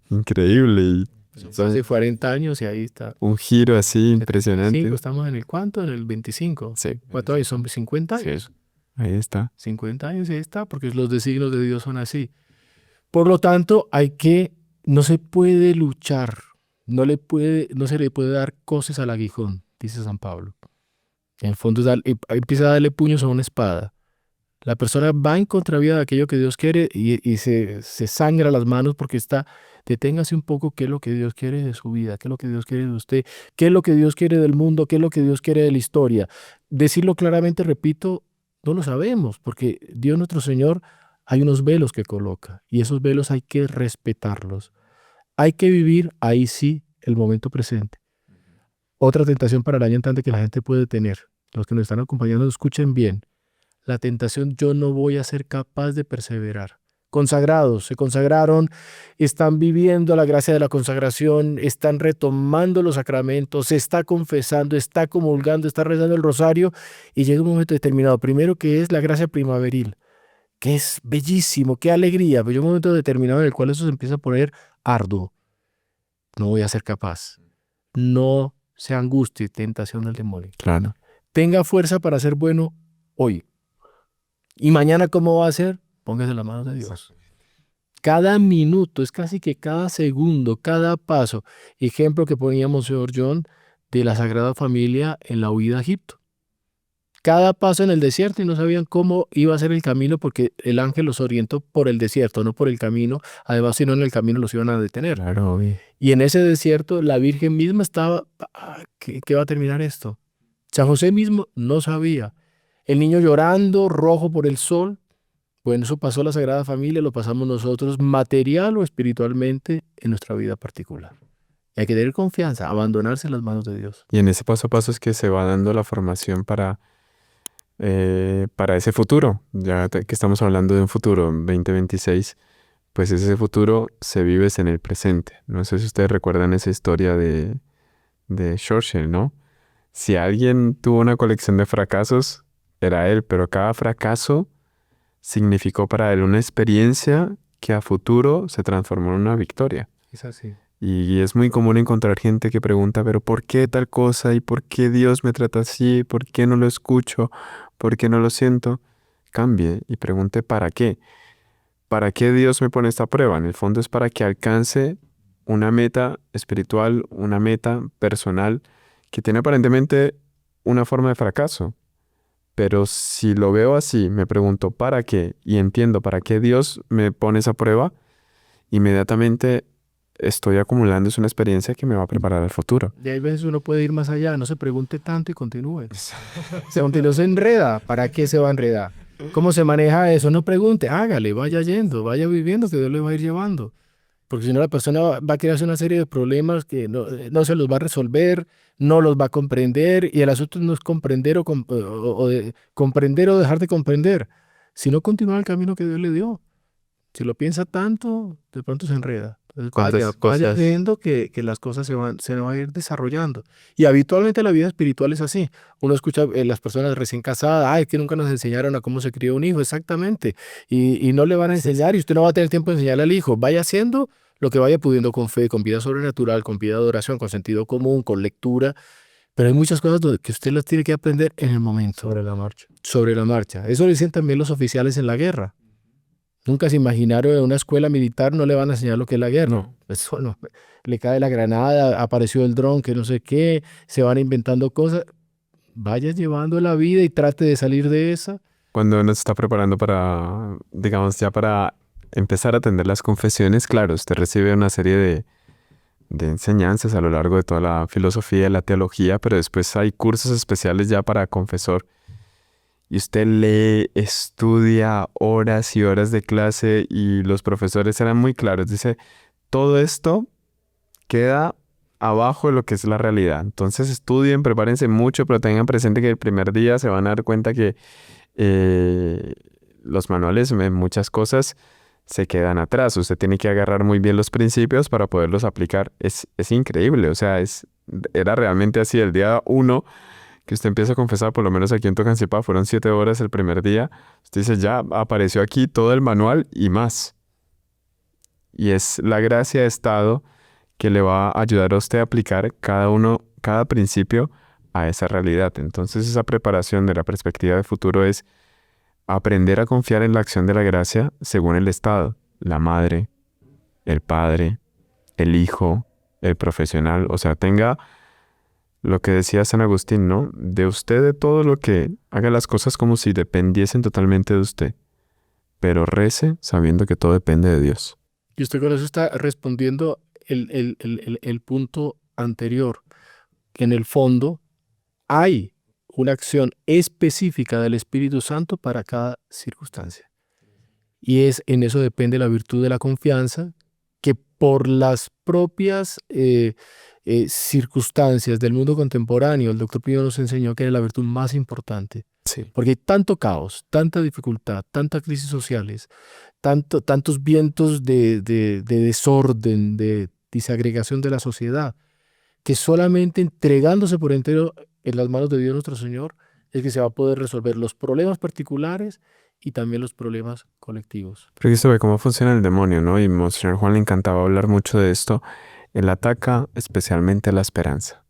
Increíble. Hace 40 años y ahí está. Un giro así impresionante. 25, estamos en el ¿cuánto? En el 25. Sí. ¿Cuánto hay? Son 50 Sí, años. ahí está. 50 años y ahí está, porque los designios de Dios son así. Por lo tanto, no se puede luchar, no se le puede dar coces al aguijón, dice San Pablo. En fondo empieza a darle puños a una espada. La persona va en contravía de aquello que Dios quiere y se sangra las manos porque deténgase un poco qué es lo que Dios quiere de su vida, qué es lo que Dios quiere de usted, qué es lo que Dios quiere del mundo, qué es lo que Dios quiere de la historia. Decirlo claramente, repito, no lo sabemos porque Dios nuestro Señor hay unos velos que coloca y esos velos hay que respetarlos. Hay que vivir ahí sí el momento presente. Otra tentación para el año entrante que la gente puede tener, los que nos están acompañando, escuchen bien. La tentación, yo no voy a ser capaz de perseverar. Consagrados, se consagraron, están viviendo la gracia de la consagración, están retomando los sacramentos, se está confesando, está comulgando, está rezando el rosario y llega un momento determinado. Primero que es la gracia primaveril, que es bellísimo, qué alegría, pero llega un momento determinado en el cual eso se empieza a poner arduo. No voy a ser capaz. No se angustie, tentación del demonio. Claro. Tenga fuerza para ser bueno hoy. ¿Y mañana cómo va a ser? Póngase en las manos de Dios. Cada minuto, es casi que cada segundo, cada paso. Ejemplo que ponía Monseñor John de la Sagrada Familia en la huida a Egipto. Cada paso en el desierto y no sabían cómo iba a ser el camino porque el ángel los orientó por el desierto, no por el camino. Además, si no en el camino los iban a detener. Claro, obvio. Y en ese desierto la Virgen misma estaba, ¿qué va a terminar esto? San José mismo no sabía. El niño llorando, rojo por el sol. Bueno, eso pasó la Sagrada Familia, lo pasamos nosotros material o espiritualmente en nuestra vida particular. Y hay que tener confianza, abandonarse en las manos de Dios. Y en ese paso a paso es que se va dando la formación para ese futuro. Ya que estamos hablando de un futuro 2026, pues ese futuro se vive en el presente. No sé si ustedes recuerdan esa historia de Churchill, ¿no? Si alguien tuvo una colección de fracasos, era él, pero cada fracaso significó para él una experiencia que a futuro se transformó en una victoria. Es así. Y es muy común encontrar gente que pregunta, pero ¿por qué tal cosa? ¿Y por qué Dios me trata así? ¿Por qué no lo escucho? ¿Por qué no lo siento? Cambie y pregunte ¿para qué? ¿Para qué Dios me pone esta prueba? En el fondo es para que alcance una meta espiritual, una meta personal que tiene aparentemente una forma de fracaso. Pero si lo veo así, me pregunto ¿para qué? Y entiendo para qué Dios me pone esa prueba, inmediatamente estoy acumulando es una experiencia que me va a preparar al futuro. Y hay veces uno puede ir más allá, no se pregunte tanto y continúe. No se enreda, ¿para qué se va a enredar? ¿Cómo se maneja eso? No pregunte, hágale, vaya yendo, vaya viviendo, que Dios le va a ir llevando. Porque si no, la persona va a crearse una serie de problemas que no se los va a resolver, no los va a comprender, y el asunto no es comprender comprender o dejar de comprender, sino continuar el camino que Dios le dio. Si lo piensa tanto, de pronto se enreda. Entonces ¿Cuántas vaya cosas? viendo que las cosas se van a ir desarrollando. Y habitualmente la vida espiritual es así. Uno escucha las personas recién casadas, ay, que nunca nos enseñaron a cómo se crió un hijo, exactamente. Y no le van a enseñar y usted no va a tener tiempo de enseñarle al hijo. Vaya haciendo lo que vaya pudiendo con fe, con vida sobrenatural, con vida de oración, con sentido común, con lectura. Pero hay muchas cosas que usted las tiene que aprender en el momento. Sobre la marcha. Sobre la marcha. Eso lo dicen también los oficiales en la guerra. Nunca se imaginaron en una escuela militar no le van a enseñar lo que es la guerra. No. Eso no. Le cae la granada, apareció el dron, que no sé qué, se van inventando cosas. Vaya llevando la vida y trate de salir de esa. Cuando uno se está preparando para, digamos, ya para empezar a atender las confesiones, claro, usted recibe una serie de enseñanzas a lo largo de toda la filosofía y la teología, pero después hay cursos especiales ya para confesor. Y usted lee, estudia horas y horas de clase y los profesores eran muy claros. Dice, todo esto queda abajo de lo que es la realidad. Entonces estudien, prepárense mucho, pero tengan presente que el primer día se van a dar cuenta que los manuales en muchas cosas se quedan atrás. Usted tiene que agarrar muy bien los principios para poderlos aplicar. Es increíble, o sea, era realmente así. El día 1 que usted empieza a confesar, por lo menos aquí en Tocancipá, fueron 7 horas el primer día. Usted dice, ya apareció aquí todo el manual y más. Y es la gracia de Estado que le va a ayudar a usted a aplicar cada principio a esa realidad. Entonces esa preparación de la perspectiva de futuro es aprender a confiar en la acción de la gracia según el estado, la madre, el padre, el hijo, el profesional. O sea, tenga lo que decía San Agustín, ¿no? De usted de todo lo que haga las cosas como si dependiesen totalmente de usted, pero rece sabiendo que todo depende de Dios. Y usted con eso está respondiendo el punto anterior, que en el fondo hay una acción específica del Espíritu Santo para cada circunstancia. Y en eso depende la virtud de la confianza, que por las propias circunstancias del mundo contemporáneo, el doctor Pío nos enseñó que era la virtud más importante. Sí. Porque hay tanto caos, tanta dificultad, tantas crisis sociales, tantos vientos de desorden, de disagregación de la sociedad, que solamente entregándose por entero en las manos de Dios nuestro Señor es que se va a poder resolver los problemas particulares y también los problemas colectivos. Pero aquí se ve cómo funciona el demonio, ¿no? Y Monseñor Juan le encantaba hablar mucho de esto. Él ataca especialmente la esperanza.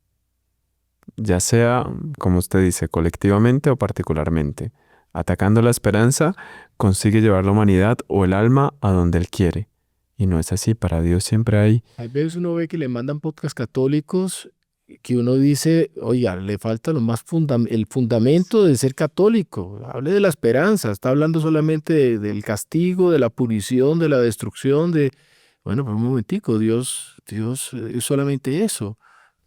Ya sea, como usted dice, colectivamente o particularmente. Atacando la esperanza, consigue llevar la humanidad o el alma a donde Él quiere. Y no es así, para Dios siempre hay... Hay veces uno ve que le mandan podcasts católicos que uno dice, oiga, le falta lo más el fundamento de ser católico. Hable de la esperanza, está hablando solamente del castigo, de la punición, de la destrucción, Bueno, pero un momentico, Dios es solamente eso.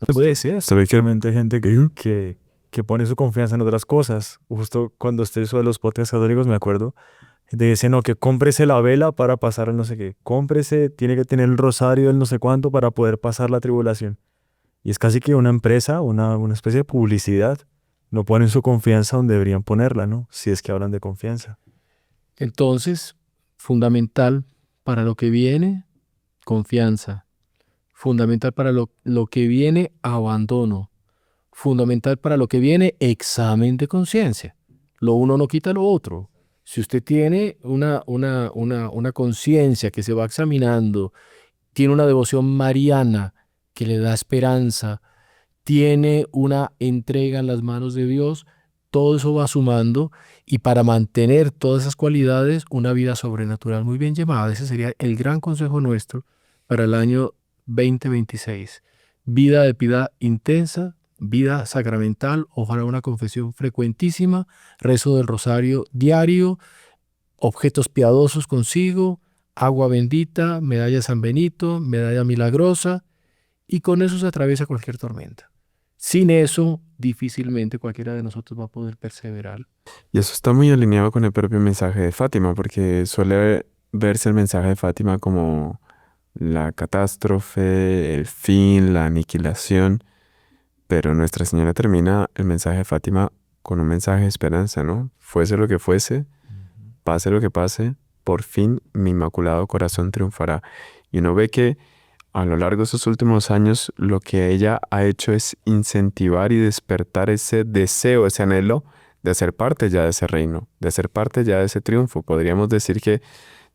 No se puede decir esto. Ve que realmente hay gente que pone su confianza en otras cosas. Justo cuando usted hizo de los podcasts católicos, me acuerdo, gente dice, no, que cómprese la vela para pasar el no sé qué. Cómprese, tiene que tener el rosario del no sé cuánto para poder pasar la tribulación. Y es casi que una empresa, una especie de publicidad. No ponen su confianza donde deberían ponerla, ¿no? Si es que hablan de confianza. Entonces, fundamental para lo que viene, confianza. Fundamental para lo que viene, abandono. Fundamental para lo que viene, examen de conciencia. Lo uno no quita lo otro. Si usted tiene una conciencia que se va examinando, tiene una devoción mariana que le da esperanza, tiene una entrega en las manos de Dios, todo eso va sumando y para mantener todas esas cualidades, una vida sobrenatural muy bien llevada. Ese sería el gran consejo nuestro para el año 2026. Vida de piedad intensa, vida sacramental, ojalá una confesión frecuentísima, rezo del rosario diario, objetos piadosos consigo, agua bendita, medalla de San Benito, medalla milagrosa, y con eso se atraviesa cualquier tormenta. Sin eso, difícilmente cualquiera de nosotros va a poder perseverar. Y eso está muy alineado con el propio mensaje de Fátima, porque suele verse el mensaje de Fátima como la catástrofe, el fin, la aniquilación, pero Nuestra Señora termina el mensaje de Fátima con un mensaje de esperanza, ¿no? Fuese lo que fuese, pase lo que pase, por fin mi Inmaculado Corazón triunfará. Y uno ve que a lo largo de esos últimos años lo que ella ha hecho es incentivar y despertar ese deseo, ese anhelo de ser parte ya de ese reino, de ser parte ya de ese triunfo. Podríamos decir que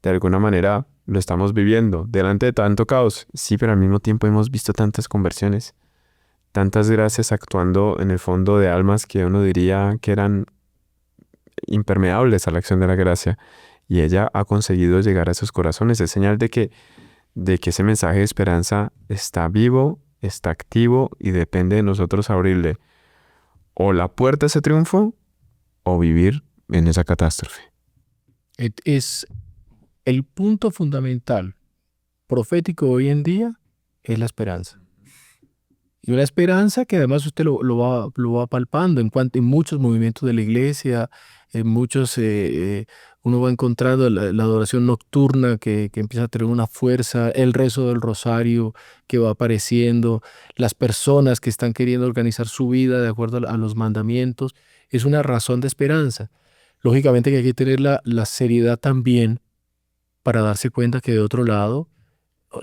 de alguna manera lo estamos viviendo delante de tanto caos. Sí, pero al mismo tiempo hemos visto tantas conversiones, tantas gracias actuando en el fondo de almas que uno diría que eran impermeables a la acción de la gracia. Y ella ha conseguido llegar a esos corazones. Es señal de que ese mensaje de esperanza está vivo, está activo y depende de nosotros abrirle o la puerta a ese triunfo o vivir en esa catástrofe. Es el punto fundamental profético hoy en día, es la esperanza. Y una esperanza que además usted lo va palpando en muchos movimientos de la iglesia, en muchos, uno va encontrando la adoración nocturna que empieza a tener una fuerza, el rezo del rosario que va apareciendo, las personas que están queriendo organizar su vida de acuerdo a los mandamientos, es una razón de esperanza. Lógicamente que hay que tener la seriedad también para darse cuenta que de otro lado,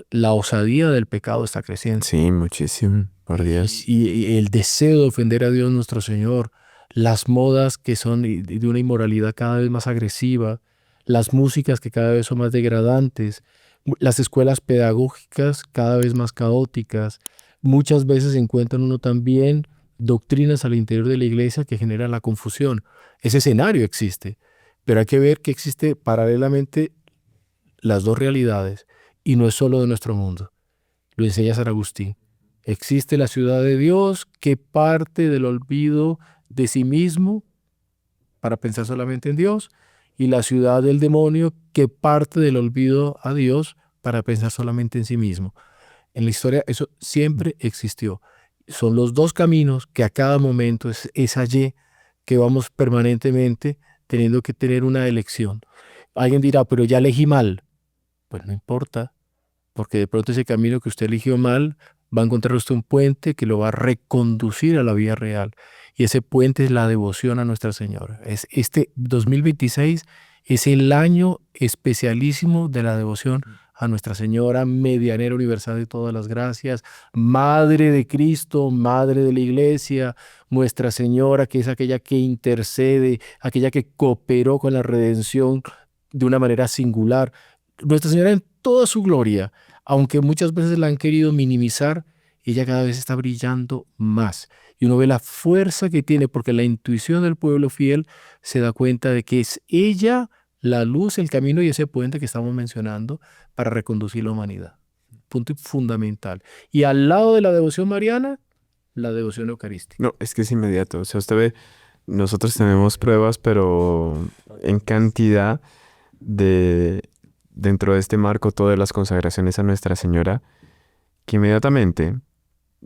la osadía del pecado está creciendo. Sí, muchísimo, por Dios. Y el deseo de ofender a Dios nuestro Señor, las modas que son de una inmoralidad cada vez más agresiva, las músicas que cada vez son más degradantes, las escuelas pedagógicas cada vez más caóticas. Muchas veces encuentran uno también doctrinas al interior de la iglesia que generan la confusión. Ese escenario existe, pero hay que ver que existe paralelamente las dos realidades y no es solo de nuestro mundo. Lo enseña San Agustín. Existe la ciudad de Dios que parte del olvido de sí mismo para pensar solamente en Dios y la ciudad del demonio que parte del olvido a Dios para pensar solamente en sí mismo. En la historia eso siempre existió. Son los dos caminos que a cada momento es allí que vamos permanentemente teniendo que tener una elección. Alguien dirá, pero ya elegí mal. Pues no importa, porque de pronto ese camino que usted eligió mal va a encontrar usted un puente que lo va a reconducir a la vida real. Y ese puente es la devoción a Nuestra Señora. Este 2026 es el año especialísimo de la devoción a Nuestra Señora, medianera universal de todas las gracias, Madre de Cristo, Madre de la Iglesia, Nuestra Señora, que es aquella que intercede, aquella que cooperó con la redención de una manera singular. Nuestra Señora en toda su gloria, aunque muchas veces la han querido minimizar, ella cada vez está brillando más. Y uno ve la fuerza que tiene, porque la intuición del pueblo fiel se da cuenta de que es ella la luz, el camino y ese puente que estamos mencionando para reconducir la humanidad. Punto fundamental. Y al lado de la devoción mariana, la devoción eucarística. No, es que es inmediato. O sea, usted ve, nosotros tenemos pruebas, pero en cantidad dentro de este marco, todas las consagraciones a Nuestra Señora, que inmediatamente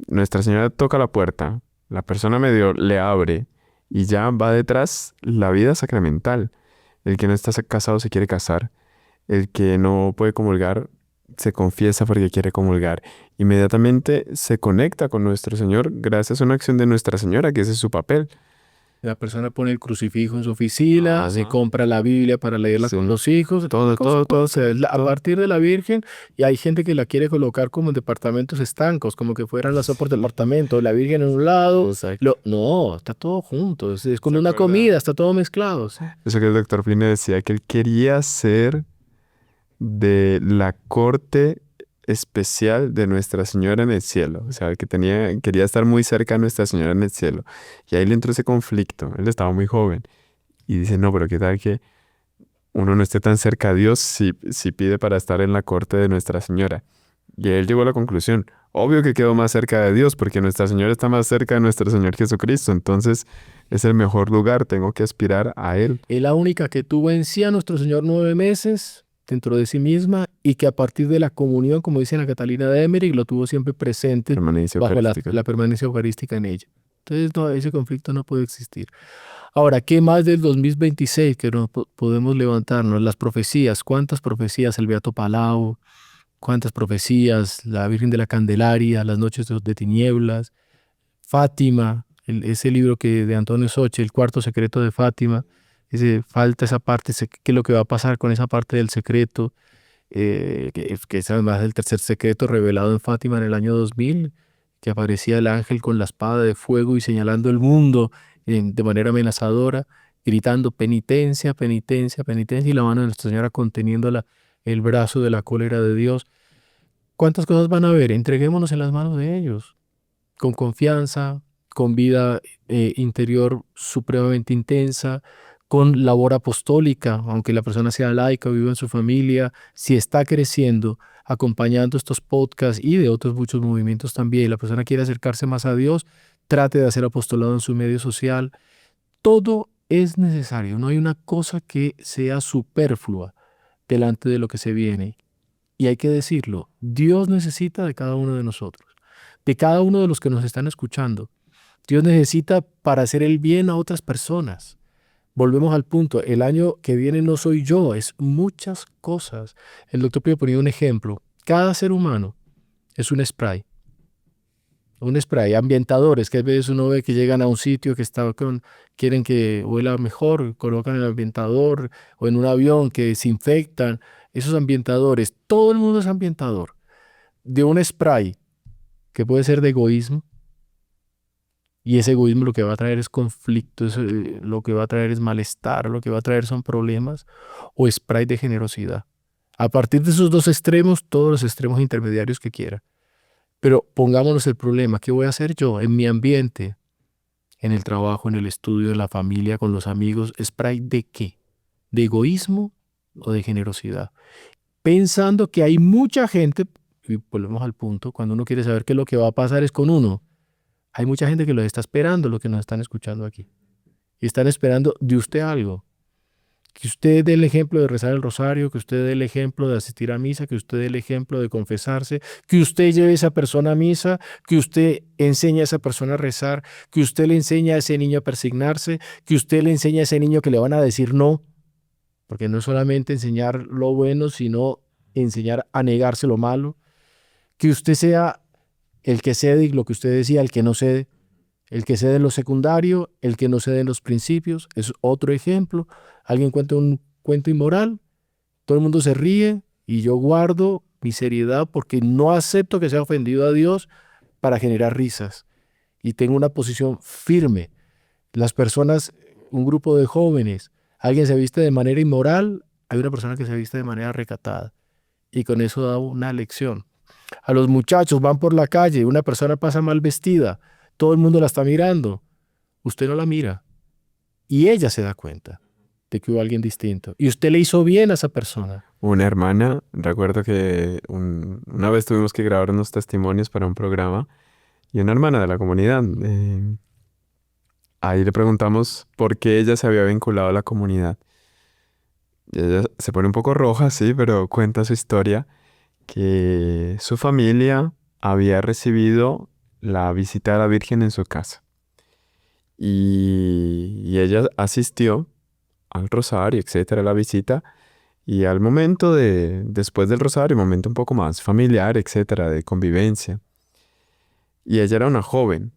Nuestra Señora toca la puerta, la persona medio le abre y ya va detrás la vida sacramental. El que no está casado se quiere casar, el que no puede comulgar se confiesa porque quiere comulgar. Inmediatamente se conecta con nuestro Señor gracias a una acción de Nuestra Señora, que ese es su papel. La persona pone el crucifijo en su oficina, se Ajá. compra la Biblia para leerla Sí. con los hijos, todo a partir de la Virgen, y hay gente que la quiere colocar como en departamentos estancos, como que fueran las por departamento, la Virgen en un lado, Exacto. no, está todo junto, es como ¿Se una acuerda? comida, está todo mezclado. ¿Sí? Eso que el doctor Pline decía que él quería ser de la corte especial de Nuestra Señora en el cielo. O sea, que quería estar muy cerca de Nuestra Señora en el cielo. Y ahí le entró ese conflicto. Él estaba muy joven. Y dice, no, pero qué tal que uno no esté tan cerca a Dios si pide para estar en la corte de Nuestra Señora. Y él llegó a la conclusión, obvio que quedó más cerca de Dios, porque Nuestra Señora está más cerca de nuestro Señor Jesucristo. Entonces es el mejor lugar, tengo que aspirar a Él. Es la única que tuvo en sí a nuestro Señor 9 meses dentro de sí misma y que a partir de la comunión, como dice Ana Catalina de Emmerich, lo tuvo siempre presente Permanencia bajo eucarística. la permanencia eucarística en ella. Entonces, no, ese conflicto no puede existir. Ahora, ¿qué más del 2026 que no podemos levantarnos? Las profecías, ¿cuántas profecías? El Beato Palau, ¿cuántas profecías? La Virgen de la Candelaria, las noches de tinieblas, Fátima, ese libro de Antonio Soche, El cuarto secreto de Fátima, falta esa parte, ¿qué es lo que va a pasar con esa parte del secreto? Que es además el tercer secreto revelado en Fátima en el año 2000, que aparecía el ángel con la espada de fuego y señalando el mundo de manera amenazadora, gritando penitencia, penitencia, penitencia, y la mano de Nuestra Señora conteniendo el brazo de la cólera de Dios. ¿Cuántas cosas van a haber? Entreguémonos en las manos de ellos, con confianza, con vida interior supremamente intensa, con labor apostólica, aunque la persona sea laica o viva en su familia, si está creciendo, acompañando estos podcasts y de otros muchos movimientos también, y la persona quiere acercarse más a Dios, trate de hacer apostolado en su medio social. Todo es necesario, no hay una cosa que sea superflua delante de lo que se viene. Y hay que decirlo, Dios necesita de cada uno de nosotros, de cada uno de los que nos están escuchando. Dios necesita para hacer el bien a otras personas. Volvemos al punto, el año que viene no soy yo, es muchas cosas. El doctor Pío ponía un ejemplo, cada ser humano es un spray, ambientadores, que a veces uno ve que llegan a un sitio que quieren que huela mejor, colocan el ambientador, o en un avión que desinfectan, esos ambientadores, todo el mundo es ambientador, de un spray que puede ser de egoísmo, y ese egoísmo lo que va a traer es conflicto, lo que va a traer es malestar, lo que va a traer son problemas, o spray de generosidad. A partir de esos dos extremos, todos los extremos intermediarios que quiera. Pero pongámonos el problema, ¿qué voy a hacer yo en mi ambiente, en el trabajo, en el estudio, en la familia, con los amigos? ¿Spray de qué? ¿De egoísmo o de generosidad? Pensando que hay mucha gente, y volvemos al punto, cuando uno quiere saber qué es lo que va a pasar es con uno. Hay mucha gente que lo está esperando, lo que nos están escuchando aquí. Y están esperando de usted algo. Que usted dé el ejemplo de rezar el rosario, que usted dé el ejemplo de asistir a misa, que usted dé el ejemplo de confesarse, que usted lleve a esa persona a misa, que usted enseñe a esa persona a rezar, que usted le enseñe a ese niño a persignarse, que usted le enseñe a ese niño que le van a decir no, porque no es solamente enseñar lo bueno, sino enseñar a negarse lo malo, que usted sea el que cede, y lo que usted decía, el que no cede, el que cede en lo secundario, el que no cede en los principios, es otro ejemplo. Alguien cuenta un cuento inmoral, todo el mundo se ríe y yo guardo mi seriedad porque no acepto que sea ofendido a Dios para generar risas. Y tengo una posición firme. Las personas, un grupo de jóvenes, alguien se viste de manera inmoral, hay una persona que se viste de manera recatada. Y con eso da una lección. A los muchachos van por la calle, una persona pasa mal vestida, todo el mundo la está mirando, usted no la mira y ella se da cuenta de que hubo alguien distinto y usted le hizo bien a esa persona. Una hermana, recuerdo que una vez tuvimos que grabar unos testimonios para un programa y una hermana de la comunidad, ahí le preguntamos por qué ella se había vinculado a la comunidad. Y ella se pone un poco roja, sí, pero cuenta su historia, que su familia había recibido la visita de la Virgen en su casa. Y ella asistió al rosario, etcétera, a la visita. Y al momento después del rosario, momento un poco más familiar, etcétera, de convivencia. Y ella era una joven.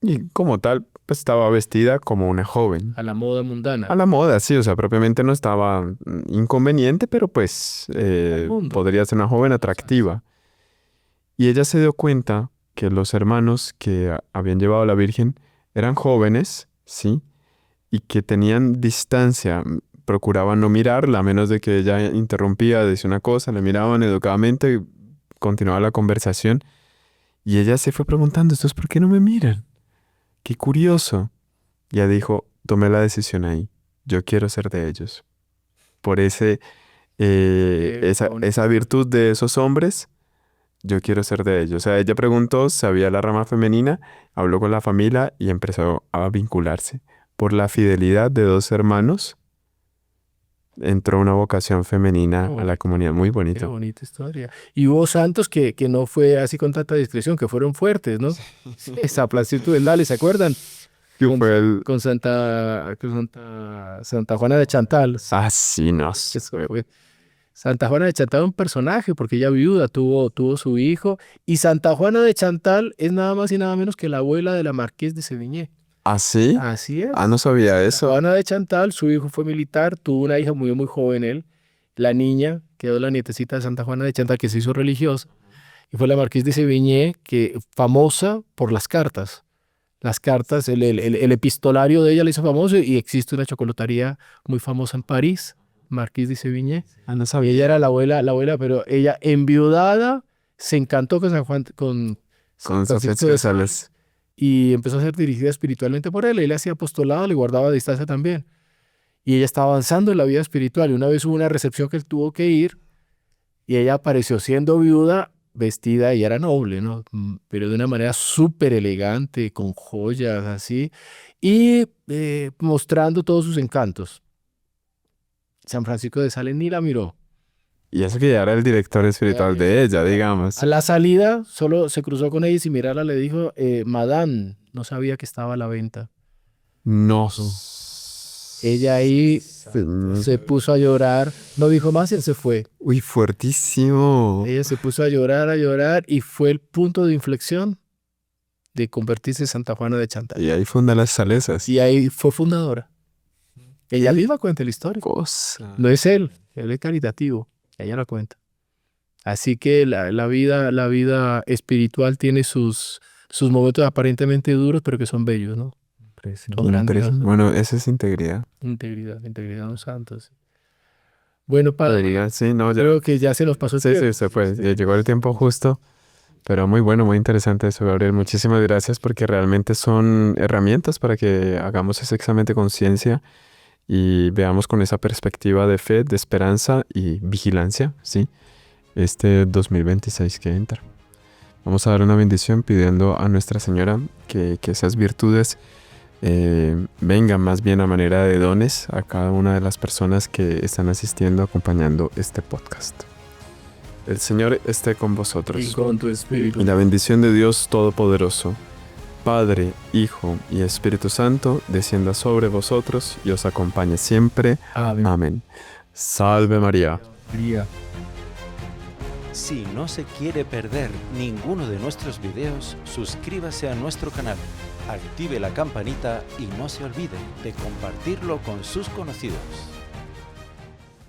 Y como tal, pues estaba vestida como una joven. A la moda mundana. A la moda, sí, o sea, propiamente no estaba inconveniente, pero pues mundo. podría ser una joven atractiva. Y ella se dio cuenta que los hermanos que habían llevado a la Virgen eran jóvenes, ¿sí? Y que tenían distancia, procuraban no mirarla, a menos de que ella interrumpía, decía una cosa, le miraban educadamente, continuaba la conversación. Y ella se fue preguntando, ¿estos por qué no me miran? Qué curioso. Y ella dijo, tomé la decisión ahí, yo quiero ser de ellos. Por esa virtud de esos hombres, yo quiero ser de ellos. O sea, ella preguntó, sabía la rama femenina, habló con la familia y empezó a vincularse. Por la fidelidad de dos hermanos, entró una vocación femenina a la comunidad. Muy Qué bonito. bonita historia. Y hubo santos que no fue así con tanta discreción, que fueron fuertes, ¿no? San Francisco del Dale, ¿se acuerdan? Con Santa Juana de Chantal. Ah, sí, no. Eso fue. Santa Juana de Chantal es un personaje porque ella viuda, tuvo su hijo. Y Santa Juana de Chantal es nada más y nada menos que la abuela de la Marqués de Sévigné. ¿Ah, sí? Así es. Ah, no sabía Santa eso. Juana de Chantal, su hijo fue militar, tuvo una hija muy, muy joven él. La niña quedó la nietecita de Santa Juana de Chantal que se hizo religiosa. Y fue la Marqués de Sévigné, que famosa por las cartas. Las cartas, el epistolario de ella le hizo famoso y existe una chocolatería muy famosa en París, Marqués de Sévigné. Ah, no Y sabía. ella era la abuela, pero ella enviudada se encantó con San Juan, con Con Francisco Sofía de González. Sales y empezó a ser dirigida espiritualmente por él. Él hacía apostolado, le guardaba distancia también. Y ella estaba avanzando en la vida espiritual. Y una vez hubo una recepción que él tuvo que ir y ella apareció siendo viuda, vestida, ella era noble, ¿no? Pero de una manera súper elegante, con joyas así, y mostrando todos sus encantos. San Francisco de Sales ni la miró. Y eso que ya era el director espiritual de ella, digamos. A la salida solo se cruzó con ella y sin mirarla le dijo, Madame, no sabía que estaba a la venta. No. Ella ahí se puso a llorar, no dijo más y él se fue. Uy, fuertísimo. Ella se puso a llorar y fue el punto de inflexión de convertirse en Santa Juana de Chantal. Y ahí funda las Salesas. Y ahí fue fundadora. Ella misma cuenta la historia. Cosa. No es él es caritativo. Ella la cuenta. Así que la vida espiritual tiene sus momentos aparentemente duros, pero que son bellos, ¿no? Son grandiosos. Bueno, esa es integridad. Integridad de un santo. Sí. Bueno, padre, Diga, sí, no, ya. creo que ya se nos pasó el Sí, tiempo. sí, se fue. Llegó el tiempo justo. Pero muy bueno, muy interesante eso, Gabriel. Muchísimas gracias porque realmente son herramientas para que hagamos ese examen de conciencia y veamos con esa perspectiva de fe, de esperanza y vigilancia, ¿sí? Este 2026 que entra. Vamos a dar una bendición pidiendo a Nuestra Señora que esas virtudes vengan más bien a manera de dones a cada una de las personas que están asistiendo, acompañando este podcast. El Señor esté con vosotros. Y con tu espíritu. Y la bendición de Dios Todopoderoso, Padre, Hijo y Espíritu Santo, descienda sobre vosotros y os acompañe siempre. Amén. Amén. Salve María. María. Si no se quiere perder ninguno de nuestros videos, suscríbase a nuestro canal, active la campanita y no se olvide de compartirlo con sus conocidos.